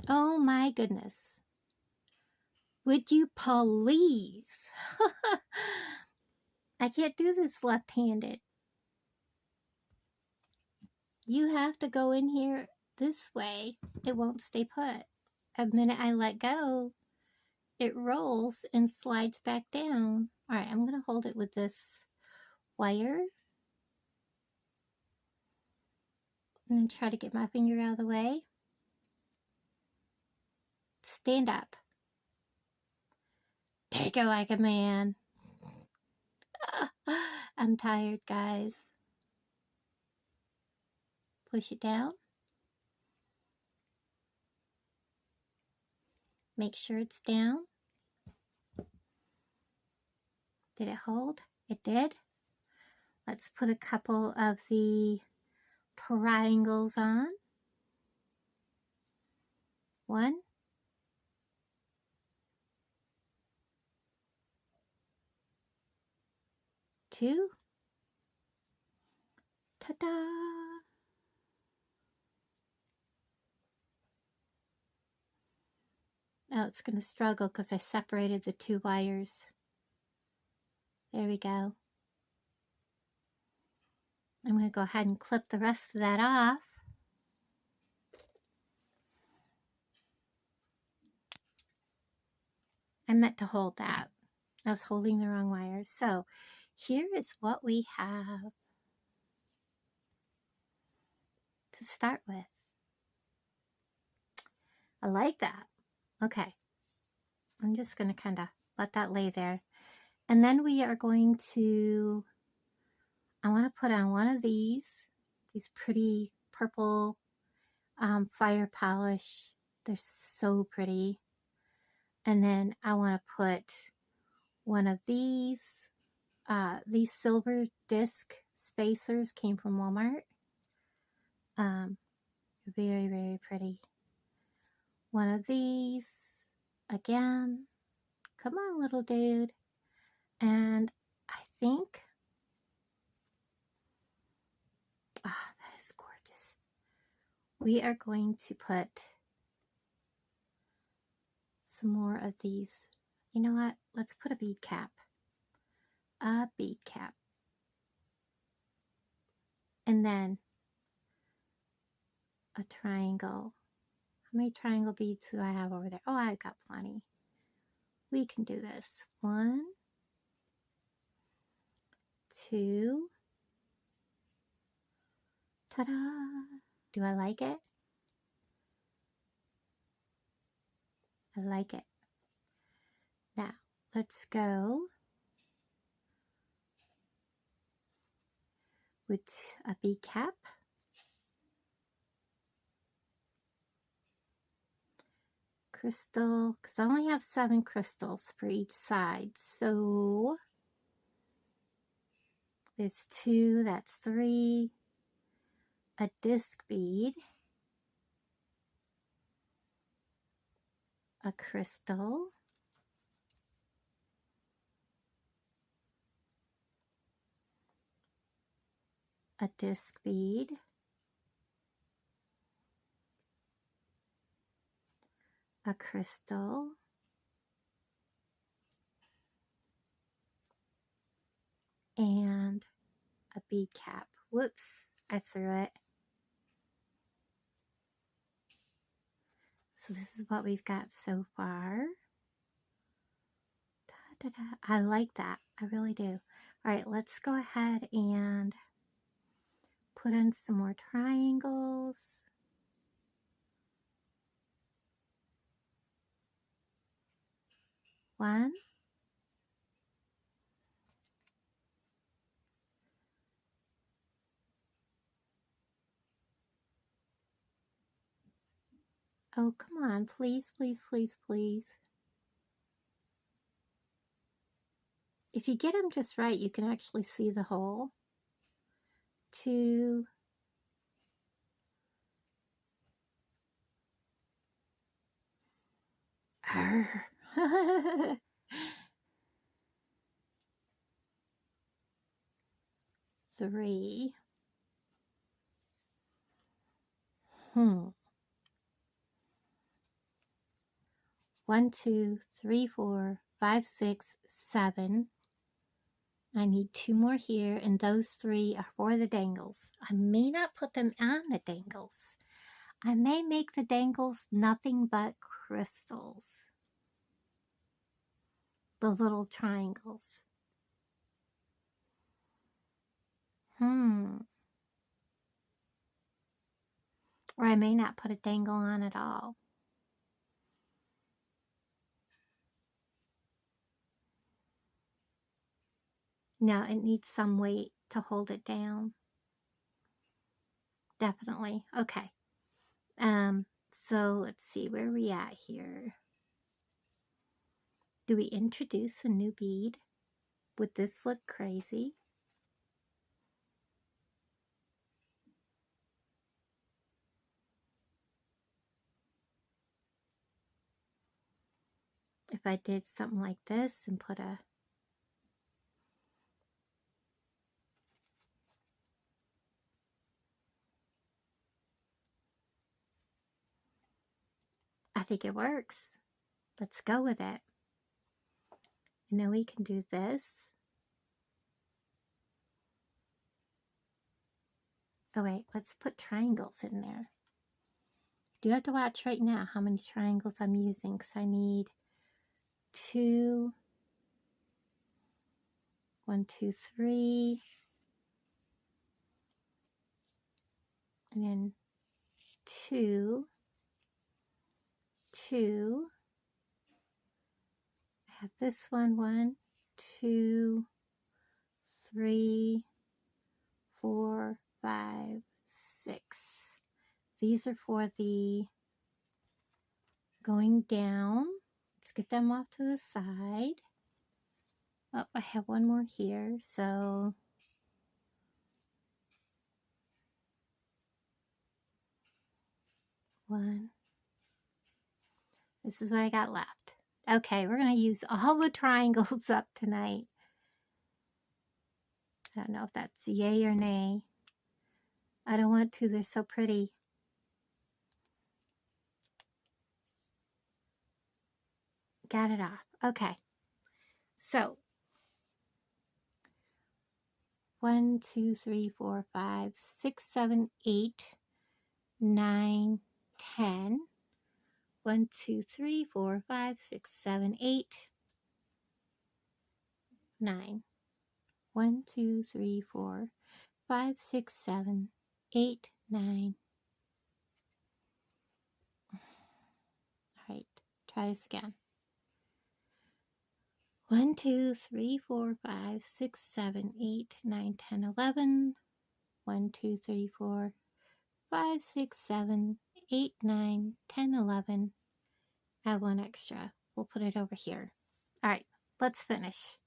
Oh my goodness. Would you please? I can't do this left-handed. You have to go in here this way. It won't stay put. The minute I let go, it rolls and slides back down. All right, I'm going to hold it with this wire. And then try to get my finger out of the way. Stand up. Take it like a man. I'm tired, guys. Push it down. Make sure it's down. Did it hold? It did. Let's put a couple of the triangles on. 1, 2. Ta-da! Oh, it's going to struggle because I separated the 2 wires. There we go. I'm going to go ahead and clip the rest of that off. I meant to hold that. I was holding the wrong wires. So here is what we have to start with. I like that. Okay. I'm just going to kind of let that lay there. And then we are going to, I want to put on one of these pretty purple fire polish. They're so pretty. And then I want to put one of these silver disc spacers, came from Walmart. Very, very pretty. One of these, again, come on little dude. And I think, oh, that is gorgeous. We are going to put some more of these. You know what? Let's put a bead cap. A bead cap. And then a triangle. How many triangle beads do I have over there? Oh, I got plenty. We can do this. 1, 2. Ta-da! Do I like it? I like it. Now, let's go with a bead cap. Crystal, because I only have 7 crystals for each side. So there's 2, that's 3. A disc bead. A crystal. A disc bead. A crystal. And a bead cap. Whoops, I threw it. So this is what we've got so far. Da, da, da. I like that. I really do. All right, let's go ahead and put in some more triangles. 1. Oh, come on, please, please, please, please. If you get them just right, you can actually see the hole. 2. 3. 1, 2, 3, 4, 5, 6, 7. I need 2 more here, and those 3 are for the dangles. I may not put them on the dangles. I may make the dangles nothing but crystals. The little triangles. Or I may not put a dangle on at all. No, it needs some weight to hold it down. Definitely. Okay. So let's see, where are we at here? Do we introduce a new bead? Would this look crazy? If I did something like this and put a I think it works. Let's go with it. And then we can do this. Oh wait, let's put triangles in there. You have to watch right now how many triangles I'm using, because I need 2, 1, 2, 3, and then 2, 2. I have this one, 1, 2, 3, 4, 5, 6. These are for the going down. Let's get them off to the side. Oh, I have one more here, so one. This is what I got left. Okay, we're going to use all the triangles up tonight. I don't know if that's yay or nay. I don't want to, they're so pretty. Got it off. Okay, so 1, 2, 3, 4, 5, 6, 7, 8, 9, 10. 1, 2, 3, 4, 5, 6, 7, 8, 9. 1, 2, 3, 4, 5, 6, 7, 8, 9. All right, try this again. 1, 2, 3, 4, 5, 6, 7, 8, 9, 10, 11. 1, 2, 3, 4, 5, 6, 7, 8, 9, 10, 11. Add one extra. We'll put it over here. All right, let's finish.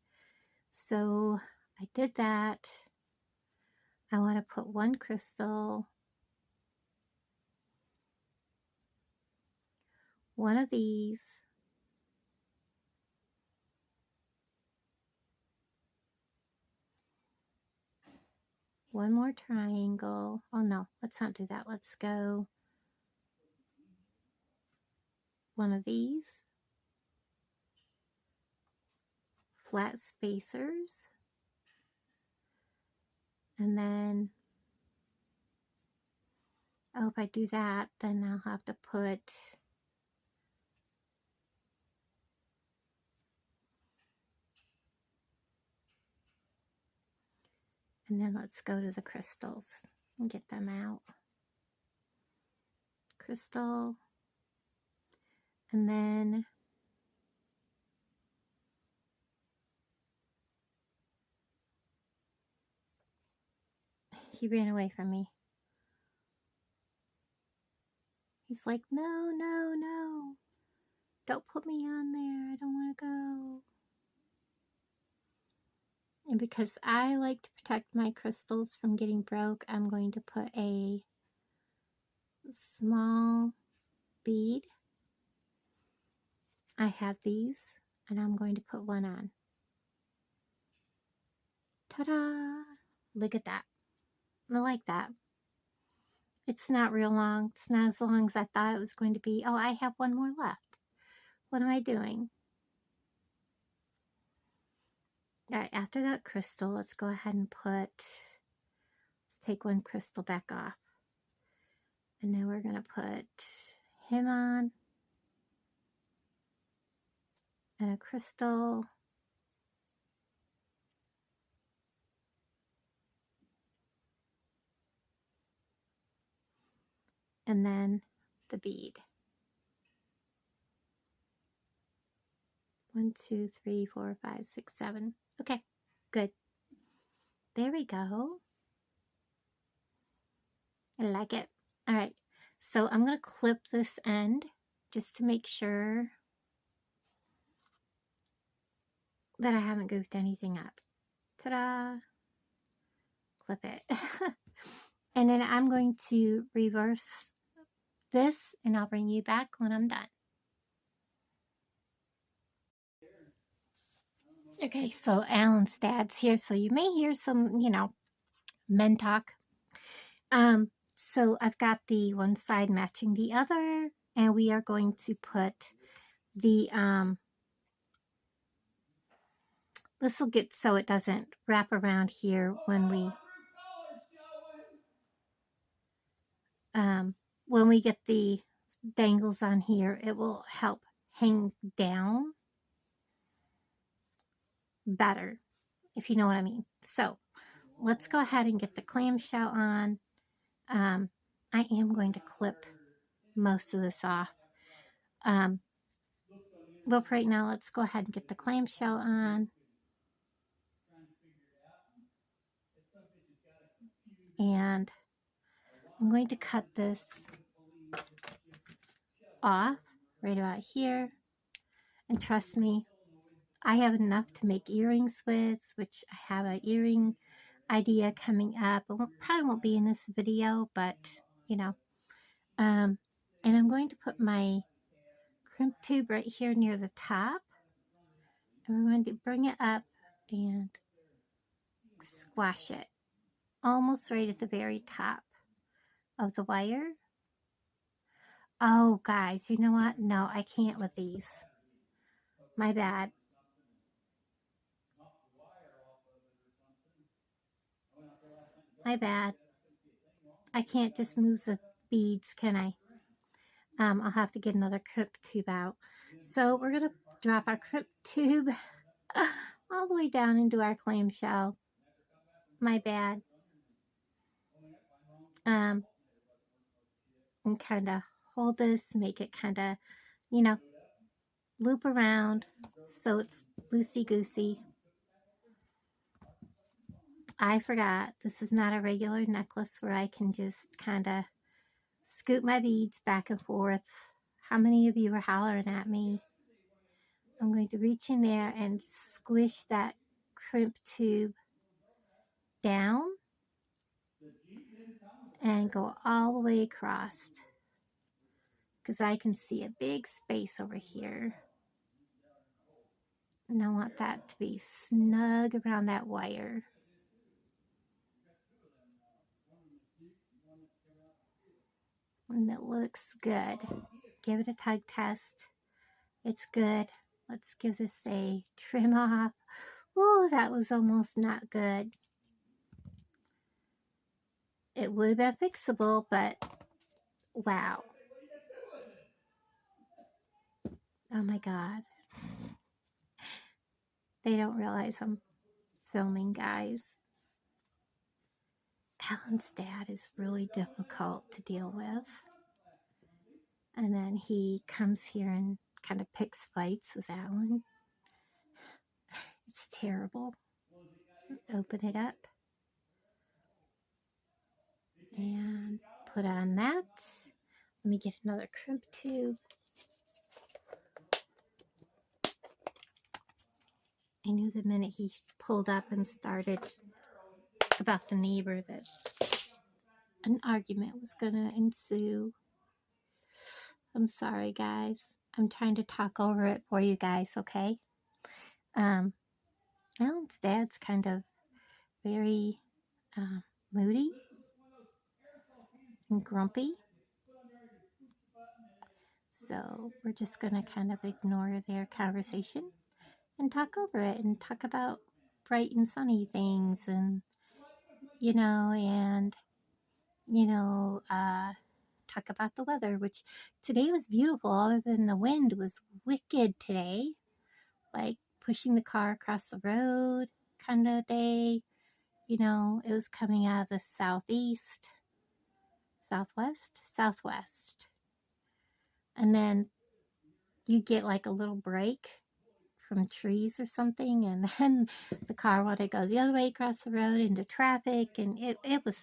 So I did that. I want to put one crystal, one of these, one more triangle. Oh no, let's not do that. Let's go one of these, flat spacers, and then, oh, if I do that, then I'll have to put and then let's go to the crystals and get them out. Crystal, and then he ran away from me. He's like, no, no, no. Don't put me on there. I don't want to go. And because I like to protect my crystals from getting broke, I'm going to put a small bead. I have these, and I'm going to put one on. Ta-da! Look at that. I like that. It's not real long. It's not as long as I thought it was going to be. Oh, I have one more left. What am I doing? All right, after that crystal, let's go ahead and let's take one crystal back off. And then we're going to put him on. And a crystal. And then the bead. 1, 2, 3, 4, 5, 6, 7. Okay, good. There we go. I like it. All right, so I'm going to clip this end just to make sure that I haven't goofed anything up. Ta-da! Clip it. And then I'm going to reverse this and I'll bring you back when I'm done. Okay, so Alan's dad's here, so you may hear some, men talk. So I've got the one side matching the other, and we are going to put the, this will get so it doesn't wrap around here when we get the dangles on here, it will help hang down better, if you know what I mean. So let's go ahead and get the clamshell on. I am going to clip most of this off. But for right now, let's go ahead and get the clamshell on. And I'm going to cut this off right about here. And trust me, I have enough to make earrings with, which I have an earring idea coming up. It probably won't be in this video, but and I'm going to put my crimp tube right here near the top, and we're going to bring it up and squash it almost right at the very top of the wire. Oh guys, you know what? No, I can't with these. My bad. My bad. I can't just move the beads, can I? I'll have to get another crimp tube out. So we're going to drop our crimp tube all the way down into our clamshell. My bad. And kind of hold this, make it kind of, loop around so it's loosey-goosey. I forgot, this is not a regular necklace where I can just kind of scoot my beads back and forth. How many of you are hollering at me? I'm going to reach in there and squish that crimp tube down and go all the way across, because I can see a big space over here. And I want that to be snug around that wire. And it looks good. Give it a tug test. It's good. Let's give this a trim off. Oh, that was almost not good. It would have been fixable, but wow. Oh my God. They don't realize I'm filming, guys. Alan's dad is really difficult to deal with. And then he comes here and kind of picks fights with Alan. It's terrible. Open it up. And put on that. Let me get another crimp tube. I knew the minute he pulled up and started about the neighbor that an argument was going to ensue. I'm sorry, guys. I'm trying to talk over it for you guys, okay? Alan's dad's kind of very moody and grumpy. So we're just going to kind of ignore their conversation and talk over it and talk about bright and sunny things and, you know, and, you know, talk about the weather, which today was beautiful, other than the wind was wicked today. Like pushing the car across the road kind of day. You know, it was coming out of the southeast, southwest. And then you get like a little break from trees or something, and then the car wanted to go the other way across the road into traffic, and it was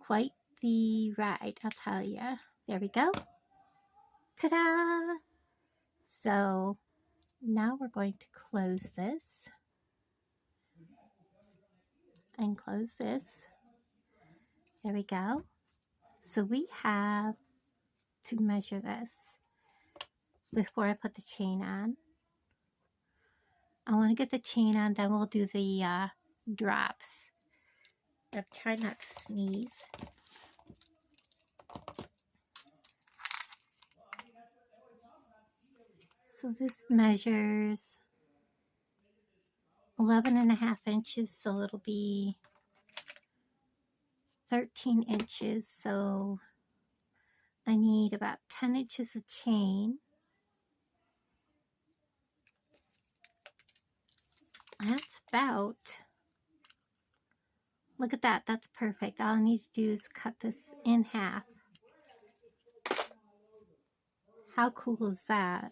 quite the ride, I'll tell you. There we go. Ta-da! So now we're going to close this and close this. There we go. So we have to measure this before I put the chain on. I want to get the chain on, then we'll do the drops. I'm trying not to sneeze. So this measures 11.5 inches, so it'll be 13 inches. So I need about 10 inches of chain. That's about, look at that, that's perfect. All I need to do is cut this in half. How cool is that?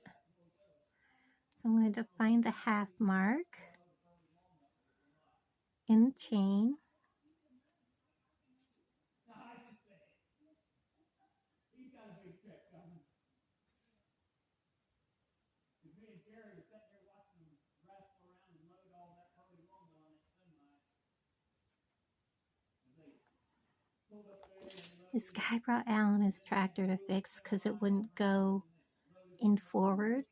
So I'm going to find the half mark in the chain. This guy brought Alan his tractor to fix because it wouldn't go in forward.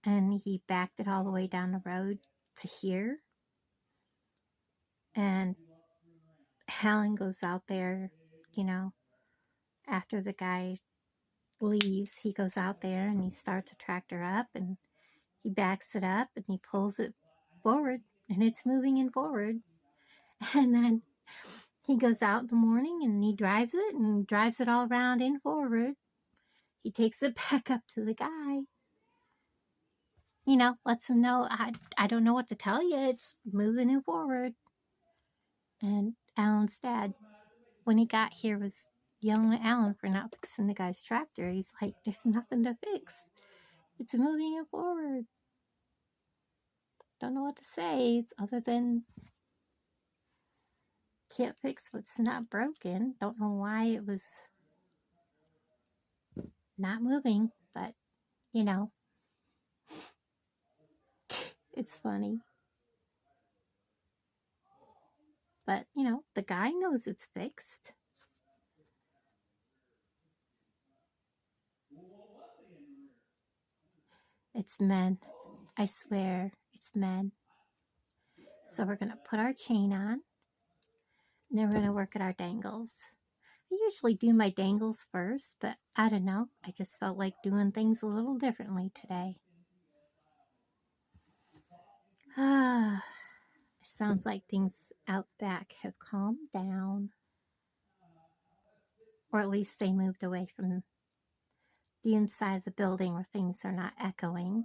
And he backed it all the way down the road to here. And Alan goes out there, you know, after the guy leaves, he goes out there and he starts the tractor up and he backs it up and he pulls it forward and it's moving in forward. And then he goes out in the morning and he drives it and drives it all around in forward. He takes it back up to the guy. You know, lets him know, I don't know what to tell you. It's moving in forward. And Alan's dad, when he got here, was yelling at Alan for not fixing the guy's tractor. He's like, there's nothing to fix. It's moving it forward. Don't know what to say other than can't fix what's not broken. Don't know why it was not moving, but you know, it's funny. But you know, the guy knows it's fixed. It's men. I swear, it's men. So we're going to put our chain on. And then we're going to work at our dangles. I usually do my dangles first, but I don't know. I just felt like doing things a little differently today. It sounds like things out back have calmed down. Or at least they moved away from the inside of the building where things are not echoing.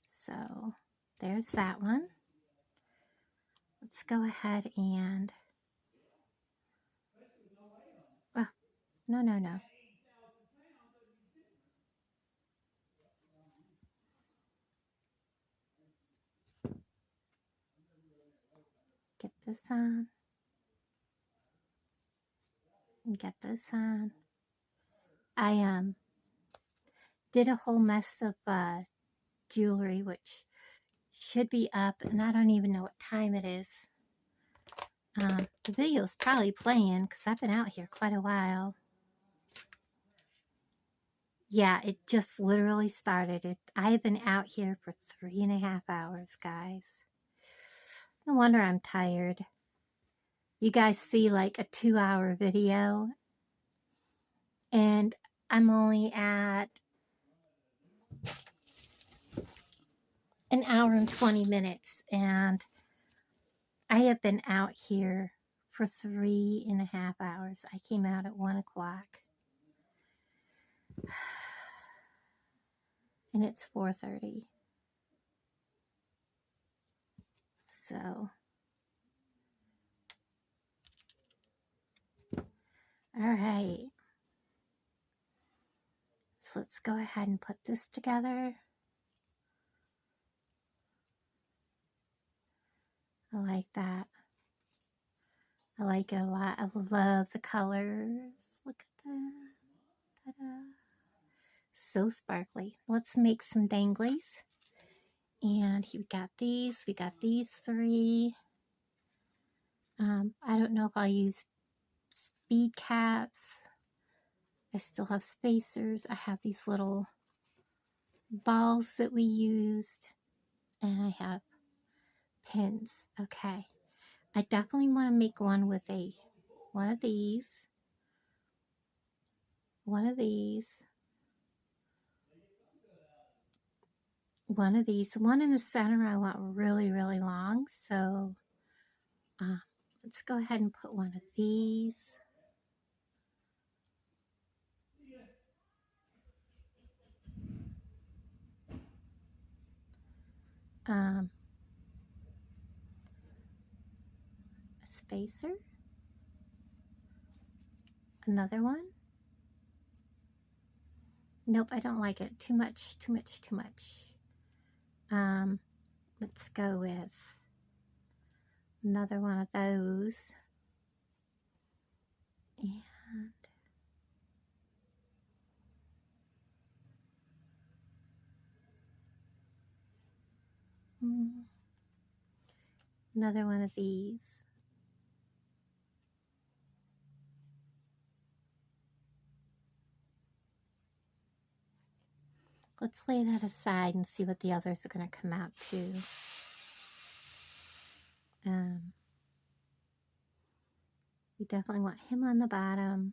So there's that one. Let's go ahead and, oh, no. Get this on. And get this on. I did a whole mess of jewelry, which should be up, and I don't even know what time it is. The video's probably playing because I've been out here quite a while. Yeah, it just literally started. I've been out here for 3.5 hours, guys. No wonder I'm tired. You guys see like a 2-hour video, and I'm only at an hour and 20 minutes, and I have been out here for 3.5 hours. I came out at 1 o'clock, and it's 4:30. So, all right. So let's go ahead and put this together. I like that. I like it a lot. I love the colors. Look at that. Ta-da. So sparkly. Let's make some danglies. And we got these. We got these 3. I don't know if I'll use speed caps. I still have spacers. I have these little balls that we used. And I have pins. Okay. I definitely want to make one with one of these. One of these. One of these. One in the center I want really, really long. So let's go ahead and put one of these. A spacer. Another one. Nope, I don't like it. Too much, too much, too much. Let's go with another one of those. And another one of these. Let's lay that aside and see what the others are going to come out to. We definitely want him on the bottom.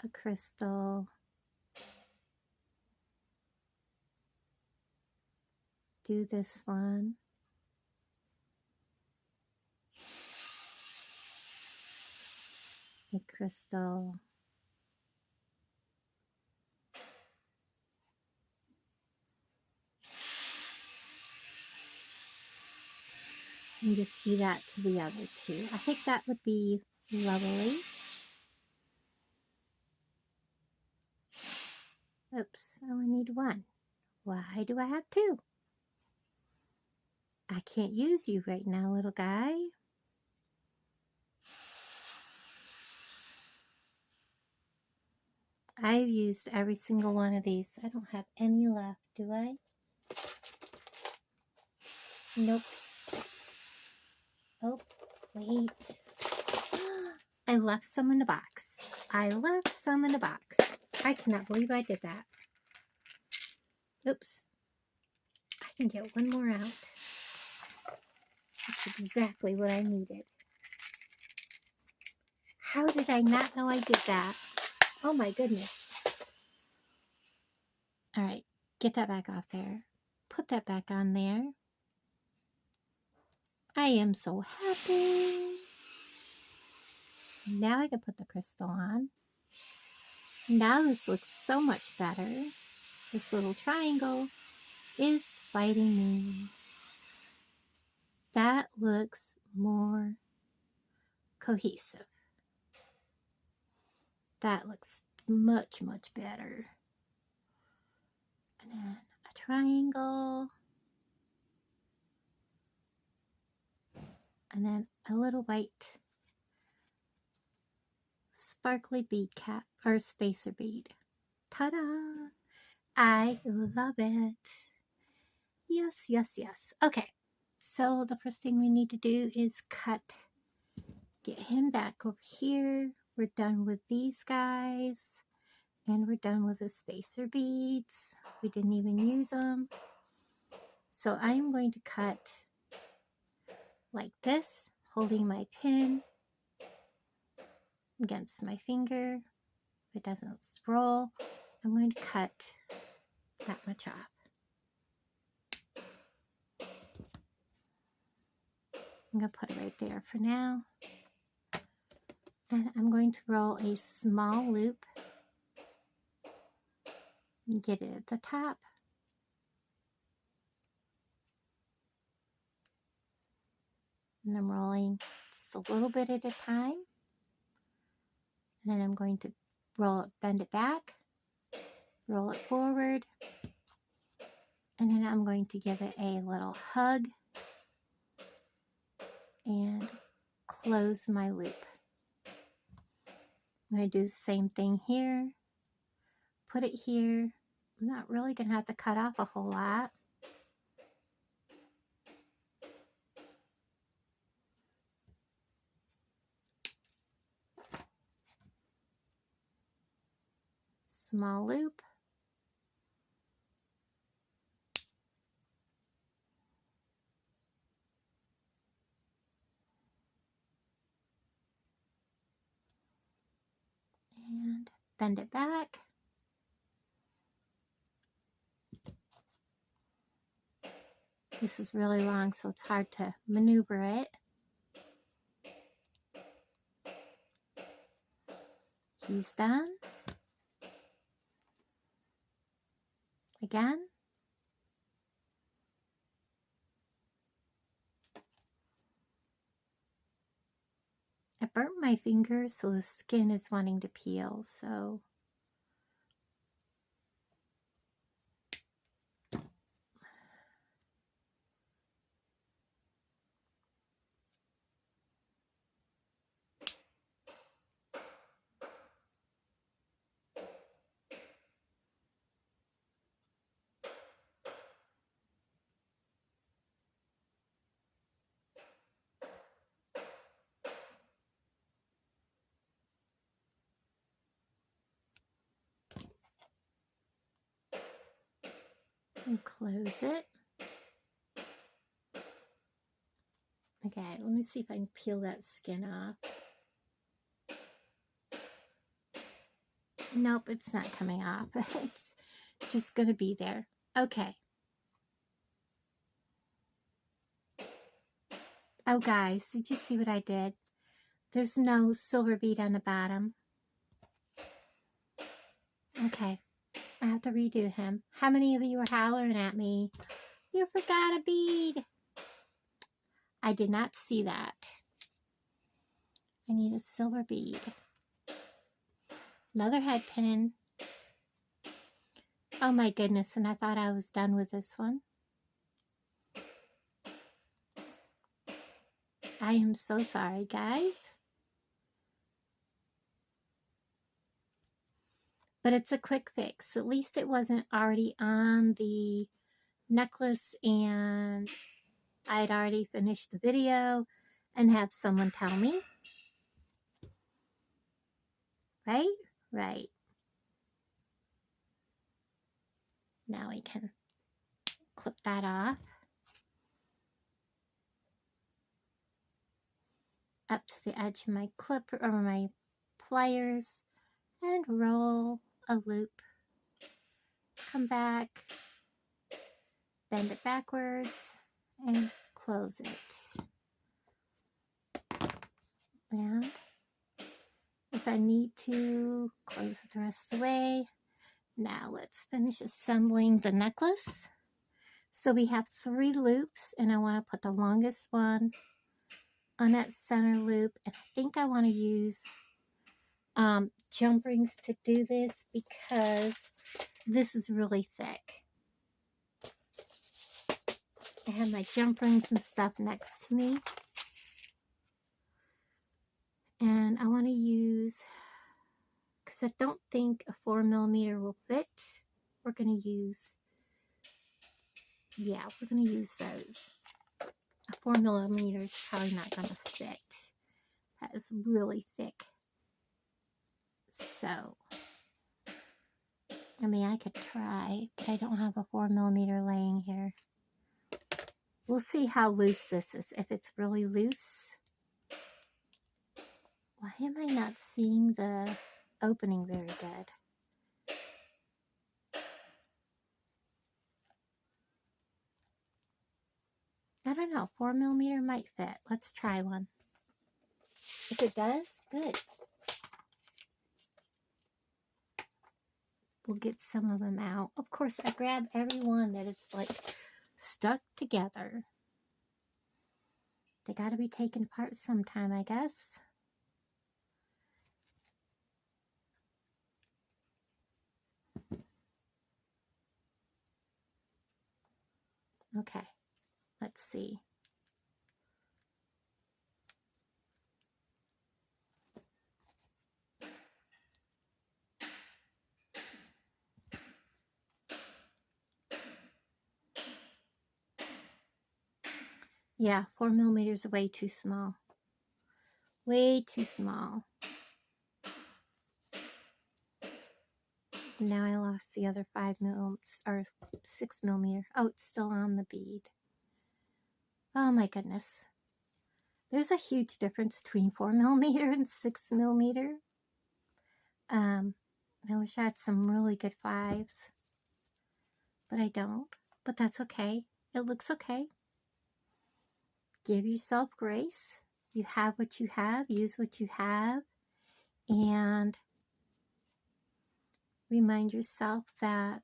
A crystal. Do this one. A crystal. And just do that to the other 2. I think that would be lovely. Oops, I only need 1. Why do I have 2? I can't use you right now, little guy. I've used every single one of these. I don't have any left, do I? Nope. Oh, wait. I left some in the box. I left some in the box. I cannot believe I did that. Oops. I can get one more out. That's exactly what I needed. How did I not know I did that? Oh my goodness. All right, get that back off there. Put that back on there. I am so happy. Now I can put the crystal on. Now this looks so much better. This little triangle is fighting me. That looks more cohesive. That looks much, much better. And then a triangle. And then a little white sparkly bead cap or spacer bead. Ta-da! I love it. Yes, yes, yes. Okay, so the first thing we need to do is get him back over here. We're done with these guys, and we're done with the spacer beads. We didn't even use them. So I'm going to cut like this, holding my pin against my finger. If it doesn't roll, I'm going to cut that much off. I'm going to put it right there for now. And I'm going to roll a small loop and get it at the top. And I'm rolling just a little bit at a time. And then I'm going to roll it, bend it back, roll it forward, and then I'm going to give it a little hug and close my loop. I'm going to do the same thing here. Put it here. I'm not really going to have to cut off a whole lot. Small loop. And bend it back. This is really long, so it's hard to maneuver it. He's done. Again. I burnt my finger, so the skin is wanting to peel, so and close it. Okay, let me see if I can peel that skin off. Nope, it's not coming off. It's just going to be there. Okay. Oh, guys, did you see what I did? There's no silver bead on the bottom. Okay, I have to redo him. How many of you were hollering at me? You forgot a bead. I did not see that. I need a silver bead. Another head pin. Oh my goodness, and I thought I was done with this one. I am so sorry, guys. But it's a quick fix. At least it wasn't already on the necklace and I'd already finished the video and have someone tell me. Right? Right. Now I can clip that off. Up to the edge of my clip or my pliers and roll a loop. Come back, bend it backwards, and close it. And if I need to, close it the rest of the way. Now let's finish assembling the necklace. So we have 3 loops, and I want to put the longest one on that center loop. And I think I want to use jump rings to do this because this is really thick. I have my jump rings and stuff next to me. And I want to use, because I don't think a 4mm will fit. We're going to use, yeah, we're going to use those. A 4mm is probably not going to fit. That is really thick. So, I mean, I could try, but I don't have a 4mm laying here. We'll see how loose this is. If it's really loose. Why am I not seeing the opening very good? I don't know. 4mm might fit. Let's try one. If it does, good. We'll get some of them out. Of course, I grab every one that it's like stuck together. They got to be taken apart sometime, I guess. Okay, let's see. Yeah, 4mm is way too small. Way too small. Now I lost the other 5mm or 6mm. Oh, it's still on the bead. Oh my goodness. There's a huge difference between 4mm and 6mm. I wish I had some really good 5s, but I don't. But that's okay. It looks okay. Give yourself grace. You have what you have. Use what you have. And remind yourself that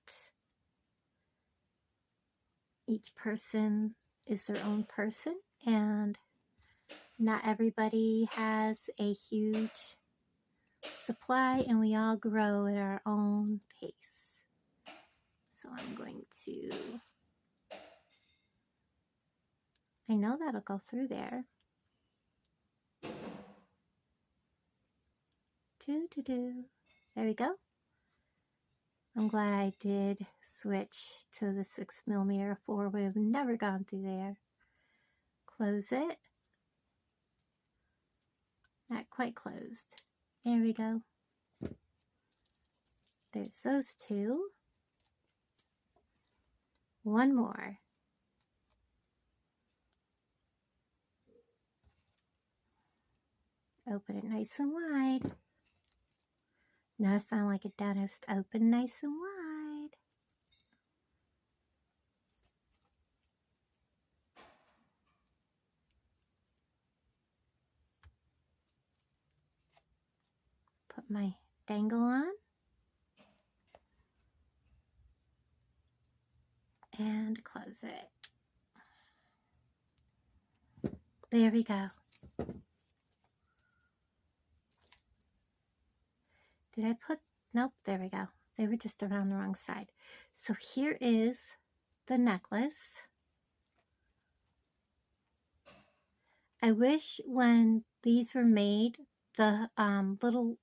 each person is their own person, and not everybody has a huge supply, and we all grow at our own pace. So I'm going to, I know that'll go through there. There we go. I'm glad I did switch to the 6mm. 4 would have never gone through there. Close it. Not quite closed. There we go. There's those two. One more. Open it nice and wide. Now I sound like a dentist. Open nice and wide. Put my dangle on. And close it. There we go. Did I put, nope, there we go. They were just around the wrong side. So here is the necklace. I wish when these were made, the little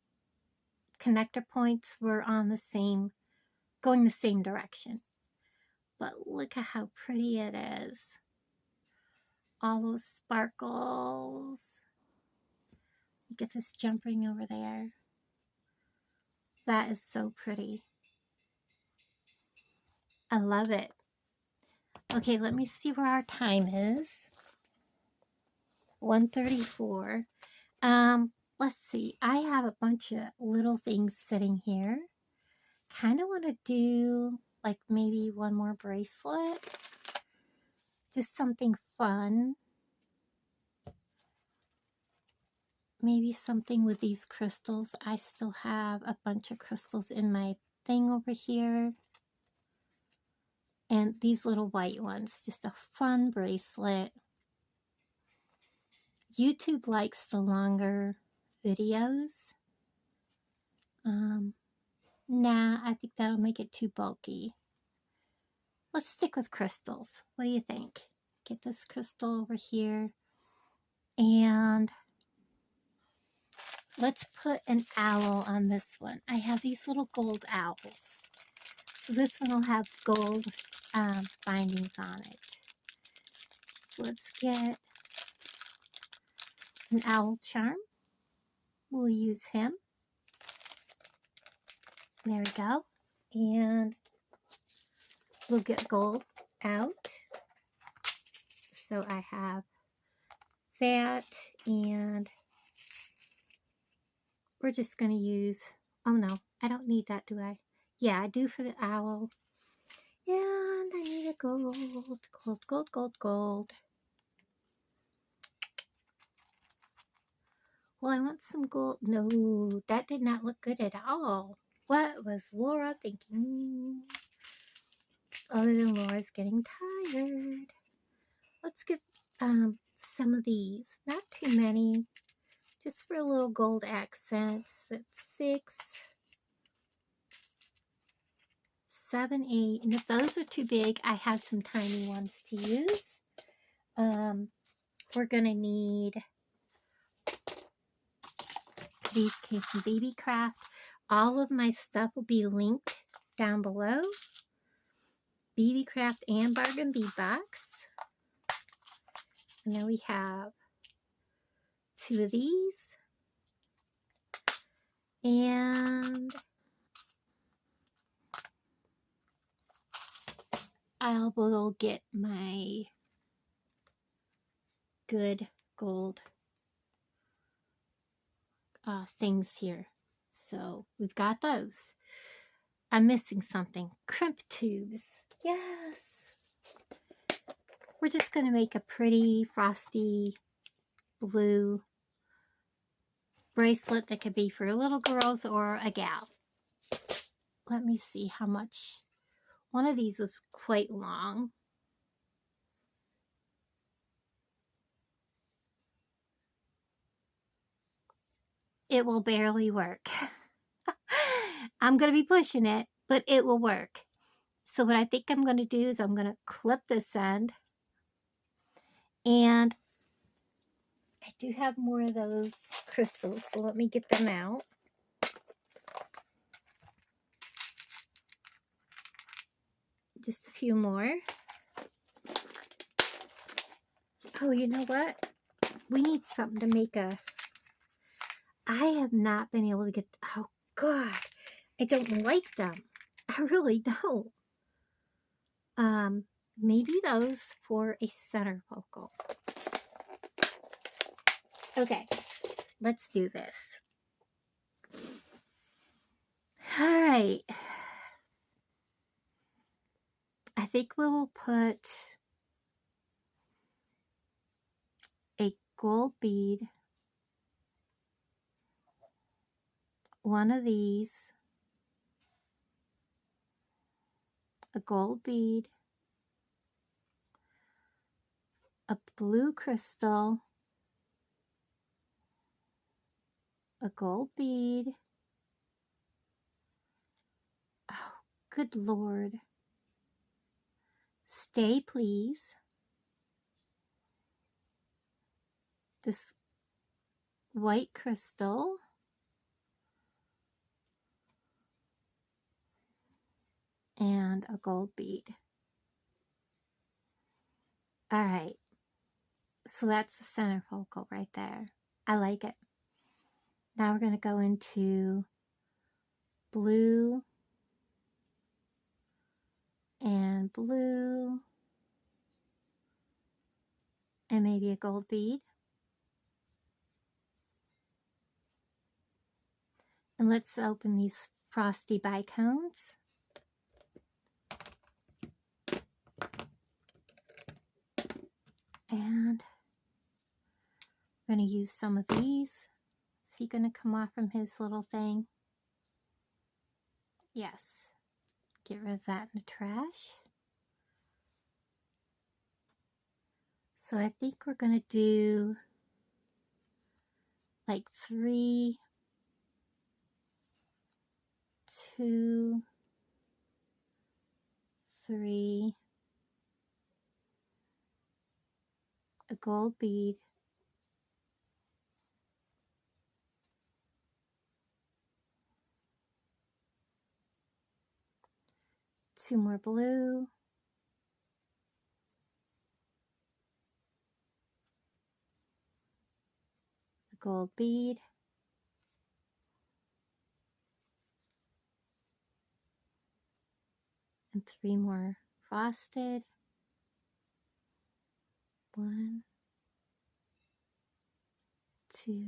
connector points were on the same, going the same direction. But look at how pretty it is. All those sparkles. You get this jump ring over there. That is so pretty. I love it. Okay, let me see where our time is. 1:34. Let's see. I have a bunch of little things sitting here. Kind of want to do like maybe one more bracelet. Just something fun. Maybe something with these crystals. I still have a bunch of crystals in my thing over here. And these little white ones. Just a fun bracelet. YouTube likes the longer videos. Nah, I think that'll make it too bulky. Let's stick with crystals. What do you think? Get this crystal over here. And let's put an owl on this one. I have these little gold owls. So this one will have gold bindings on it. So let's get an owl charm. We'll use him. There we go. And we'll get gold out. So I have that, and we're just going to use, oh no, I don't need that, do I? Yeah, I do for the owl. And I need a gold, gold, gold, gold, gold. Well, I want some gold. No, that did not look good at all. What was Laura thinking? Other than Laura's getting tired. Let's get some of these. Not too many. Just for a little gold accents. That's 6, 7, 8. And if those are too big, I have some tiny ones to use. We're going to need, these came from Baby Craft. All of my stuff will be linked down below. BB Craft and Bargain Bead Box. And then we have 2 of these. And I will get my good gold things here. So we've got those. I'm missing something. Crimp tubes. Yes. We're just going to make a pretty frosty blue bracelet that could be for little girls or a gal. Let me see how much. One of these was quite long. It will barely work. I'm going to be pushing it, but it will work. So what I think I'm going to do is I'm going to clip this end. And I do have more of those crystals, so let me get them out. Just a few more. Oh, you know what? We need something to make a... I have not been able to get... Oh, God. I don't like them. I really don't. Maybe those for a center focal. Okay, let's do this. All right. I think we'll put a gold bead, one of these, a gold bead, a blue crystal, a gold bead. Oh, good Lord. Stay, please. This white crystal. And a gold bead. All right. So that's the center focal right there. I like it. Now we're going to go into blue and blue and maybe a gold bead. And let's open these frosty bicones. And I'm going to use some of these. Is he going to come off from his little thing? Yes. Get rid of that in the trash. So I think we're going to do like 3, 2, 3, a gold bead, two more blue, a gold bead, and 3 more frosted, 1, 2,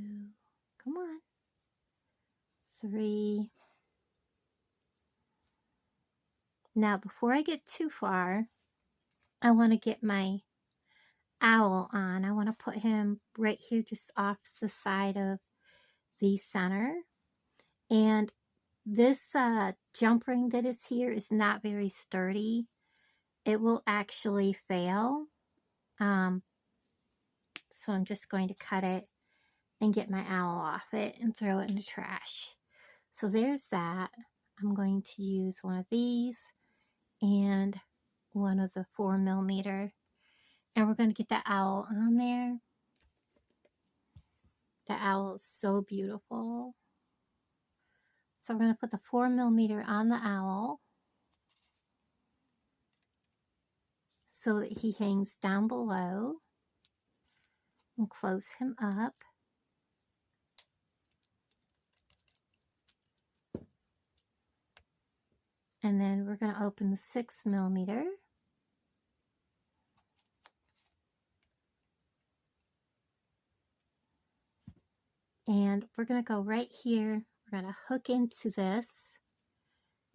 come on, 3. Now, before I get too far, I want to get my owl on. I want to put him right here just off the side of the center. And this jump ring that is here is not very sturdy. It will actually fail. So I'm just going to cut it and get my owl off it and throw it in the trash. So there's that. I'm going to use one of these and one of the 4mm. And we're going to get the owl on there. The owl is so beautiful. So we're going to put the 4mm on the owl so that he hangs down below, and close him up. And then we're going to open the 6mm. And we're going to go right here. We're going to hook into this.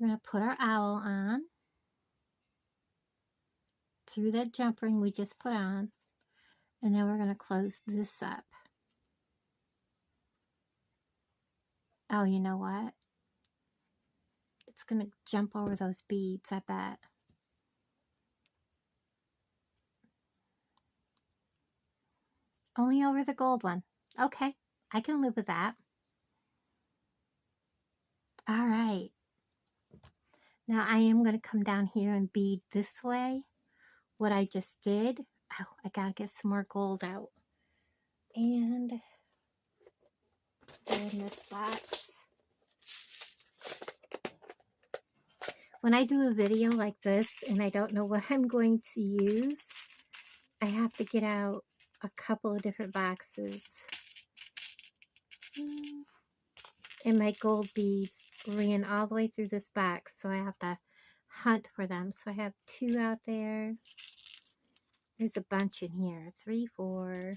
We're going to put our owl on through that jump ring we just put on. And then we're going to close this up. Oh, you know what? It's going to jump over those beads, I bet. Only over the gold one. Okay, I can live with that. All right. Now I am going to come down here and bead this way. What I just did. Oh, I got to get some more gold out. And put in this box. When I do a video like this and I don't know what I'm going to use, I have to get out a couple of different boxes. And my gold beads ran all the way through this box, so I have to hunt for them. So I have 2 out there. There's a bunch in here. 3, 4,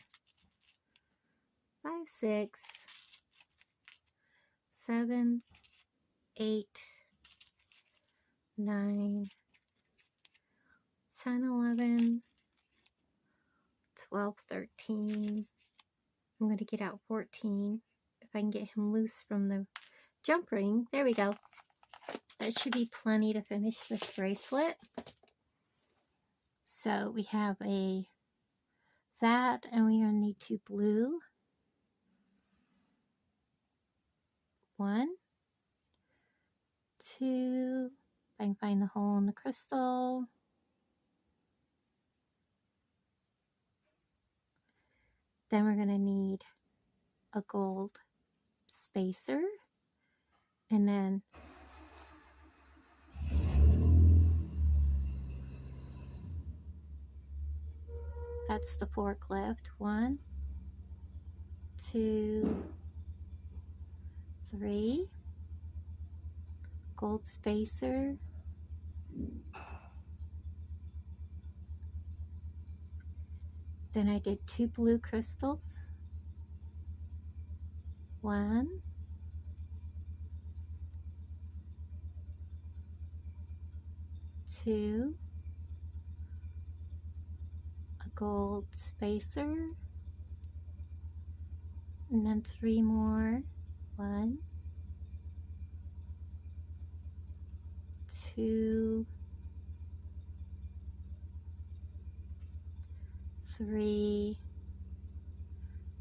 5, 6, 7, 8, 9, 10, 11, 12, 13. I'm going to get out 14. If I can get him loose from the jump ring. There we go. That should be plenty to finish this bracelet. So we have that, and we're going to need 2 blue. 1, 2. If I can find the hole in the crystal. Then we're going to need a gold spacer. And then that's the forklift. 1, 2, 3. Gold spacer. Then I did 2 blue crystals. 1, 2, a gold spacer, and then 3 more. 1, 2, 3,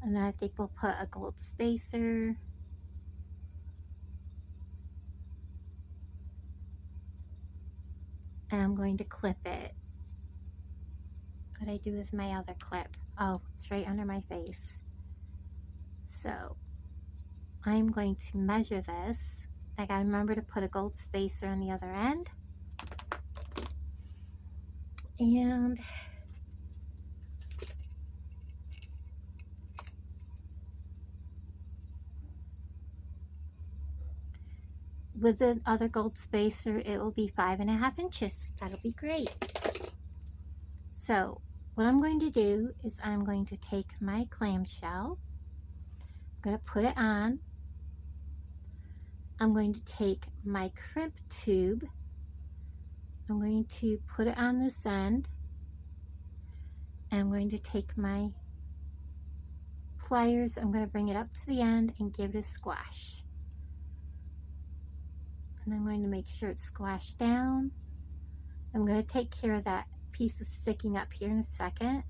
and then I think we'll put a gold spacer. And I'm going to clip it. What I do with my other clip. Oh, it's right under my face. So I'm going to measure this. I gotta remember to put a gold spacer on the other end. And with the other gold spacer, it will be 5.5 inches. That'll be great. So what I'm going to do is I'm going to take my clamshell, I'm going to put it on. I'm going to take my crimp tube, I'm going to put it on this end, and I'm going to take my pliers, I'm going to bring it up to the end and give it a squash. And I'm going to make sure it's squashed down. I'm going to take care of that piece that's sticking up here in a second.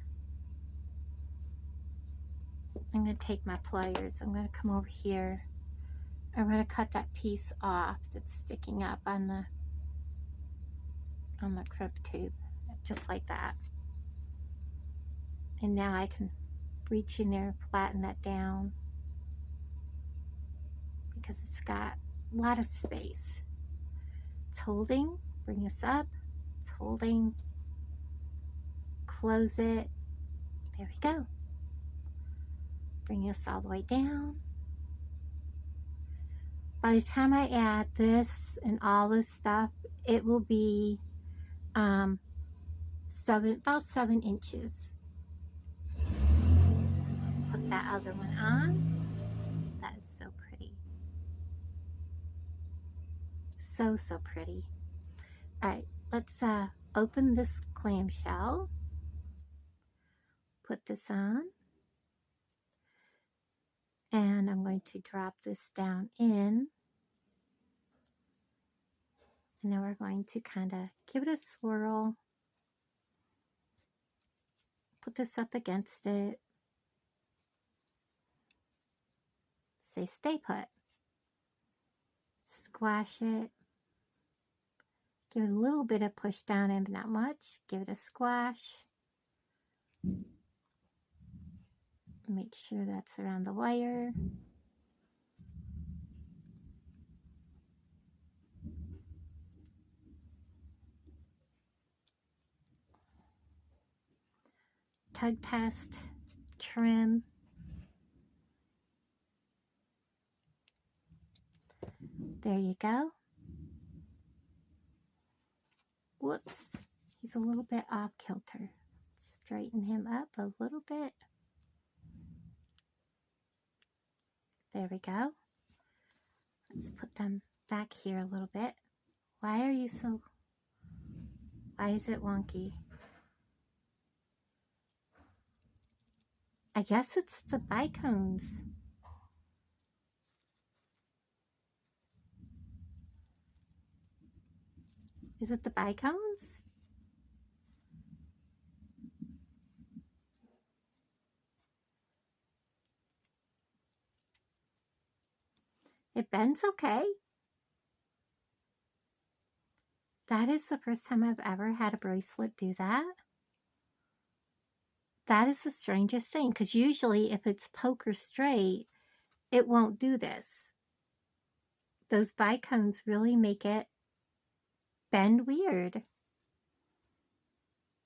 I'm going to take my pliers, I'm going to come over here, I'm going to cut that piece off that's sticking up on the crimp tube, just like that. And now I can reach in there and flatten that down because it's got a lot of space. It's holding, bring this up, it's holding, close it, there we go. Bring this all the way down. By the time I add this and all this stuff, it will be about 7 inches. Put that other one on. That is so pretty. So pretty. All right, let's open this clamshell. Put this on. And I'm going to drop this down in. And now we're going to kind of give it a swirl. Put this up against it. Say stay put. Squash it. Give it a little bit of push down in, but not much. Give it a squash. Make sure that's around the wire. Tug test, trim. There you go. Whoops, he's a little bit off kilter. Straighten him up a little bit. There we go. Let's put them back here a little bit. Why is it wonky? I guess it's the bicones. Is it the bicones? It bends okay. That is the first time I've ever had a bracelet do that. That is the strangest thing, because usually if it's poker straight, it won't do this. Those bicones really make it bend weird.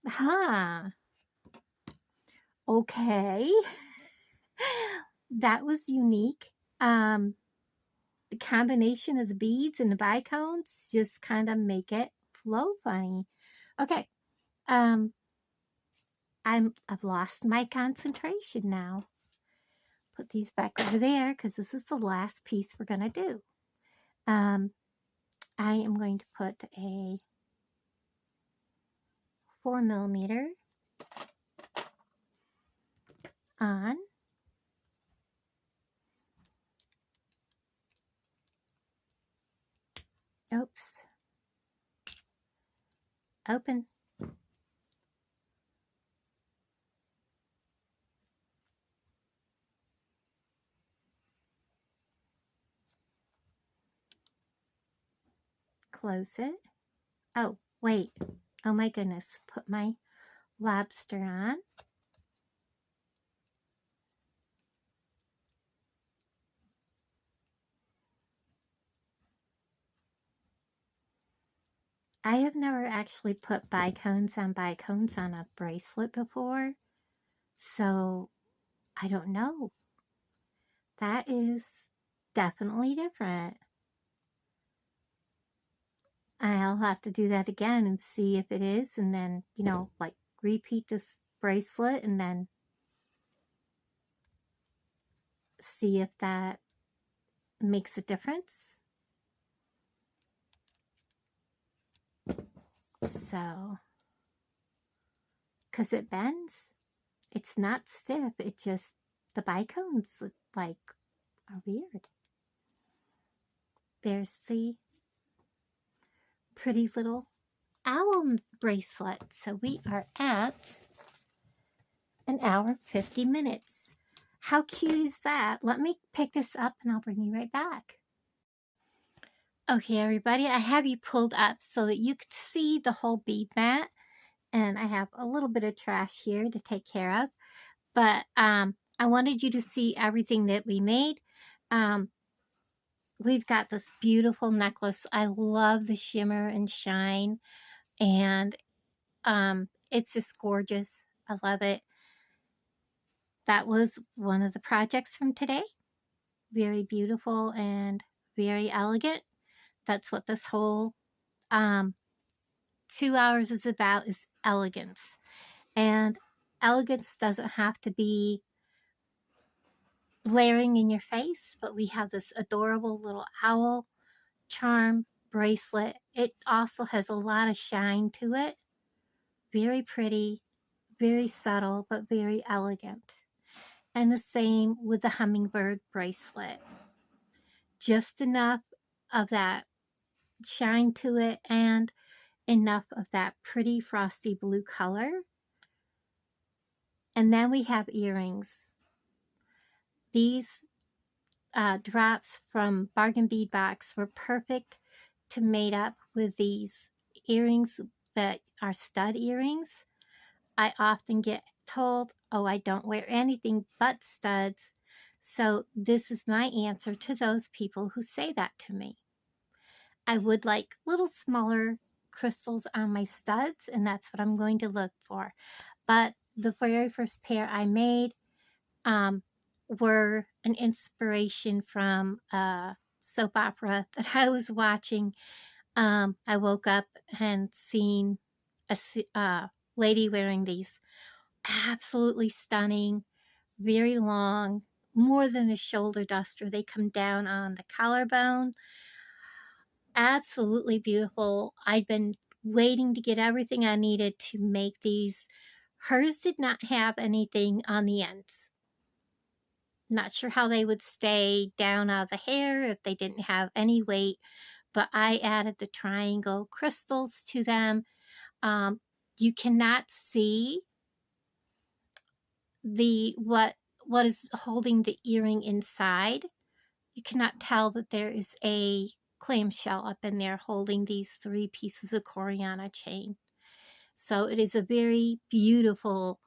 Huh. Okay. That was unique. The combination of the beads and the bicones just kind of make it flow funny. Okay. I've lost my concentration now. Put these back over there because this is the last piece we're going to do. I am going to put a 4mm on. Oops. Open. Close it. Oh, wait. Oh my goodness. Put my lobster on. I have never actually put bicones on a bracelet before, so I don't know. That is definitely different. I'll have to do that again and see if it is, and then, you know, like repeat this bracelet and then see if that makes a difference. So, because it bends, it's not stiff, it just, the bicones look like are weird. There's the pretty little owl bracelet. So we are at an hour, 50 minutes. How cute is that? Let me pick this up and I'll bring you right back. Okay, everybody, I have you pulled up so that you can see the whole bead mat. And I have a little bit of trash here to take care of. But I wanted you to see everything that we made. We've got this beautiful necklace. I love the shimmer and shine. And it's just gorgeous. I love it. That was one of the projects from today. Very beautiful and very elegant. That's what this whole 2 hours is about, is elegance. And elegance doesn't have to be blaring in your face, but we have this adorable little owl charm bracelet. It also has a lot of shine to it. Very pretty, very subtle, but very elegant. And the same with the hummingbird bracelet. Just enough of that shine to it and enough of that pretty frosty blue color. And then we have earrings. These drops from Bargain Bead Box were perfect to mate up with these earrings that are stud earrings. I often get told, oh, I don't wear anything but studs. So this is my answer to those people who say that to me. I would like little smaller crystals on my studs, and that's what I'm going to look for. But the very first pair I made were an inspiration from a soap opera that I was watching. I woke up and seen a lady wearing these absolutely stunning, very long, more than a shoulder duster. They come down on the collarbone. Absolutely beautiful. I'd been waiting to get everything I needed to make these. Hers did not have anything on the ends. Not sure how they would stay down out of the hair if they didn't have any weight, but I added the triangle crystals to them. You cannot see what is holding the earring inside. You cannot tell that there is a clamshell up in there holding these 3 pieces of Coriana chain. So it is a very beautiful,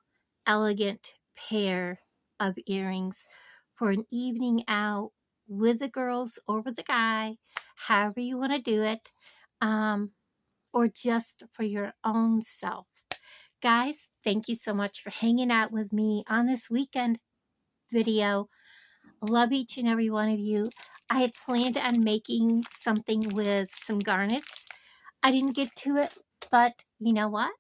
elegant pair of earrings for an evening out with the girls or with the guy, however you want to do it, or just for your own self. Guys, thank you so much for hanging out with me on this weekend video. Love each and every one of you. I had planned on making something with some garnets. I didn't get to it, but you know what?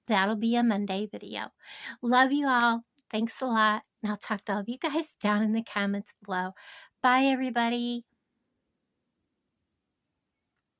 That'll be a Monday video. Love you all. Thanks a lot. And I'll talk to all of you guys down in the comments below. Bye, everybody.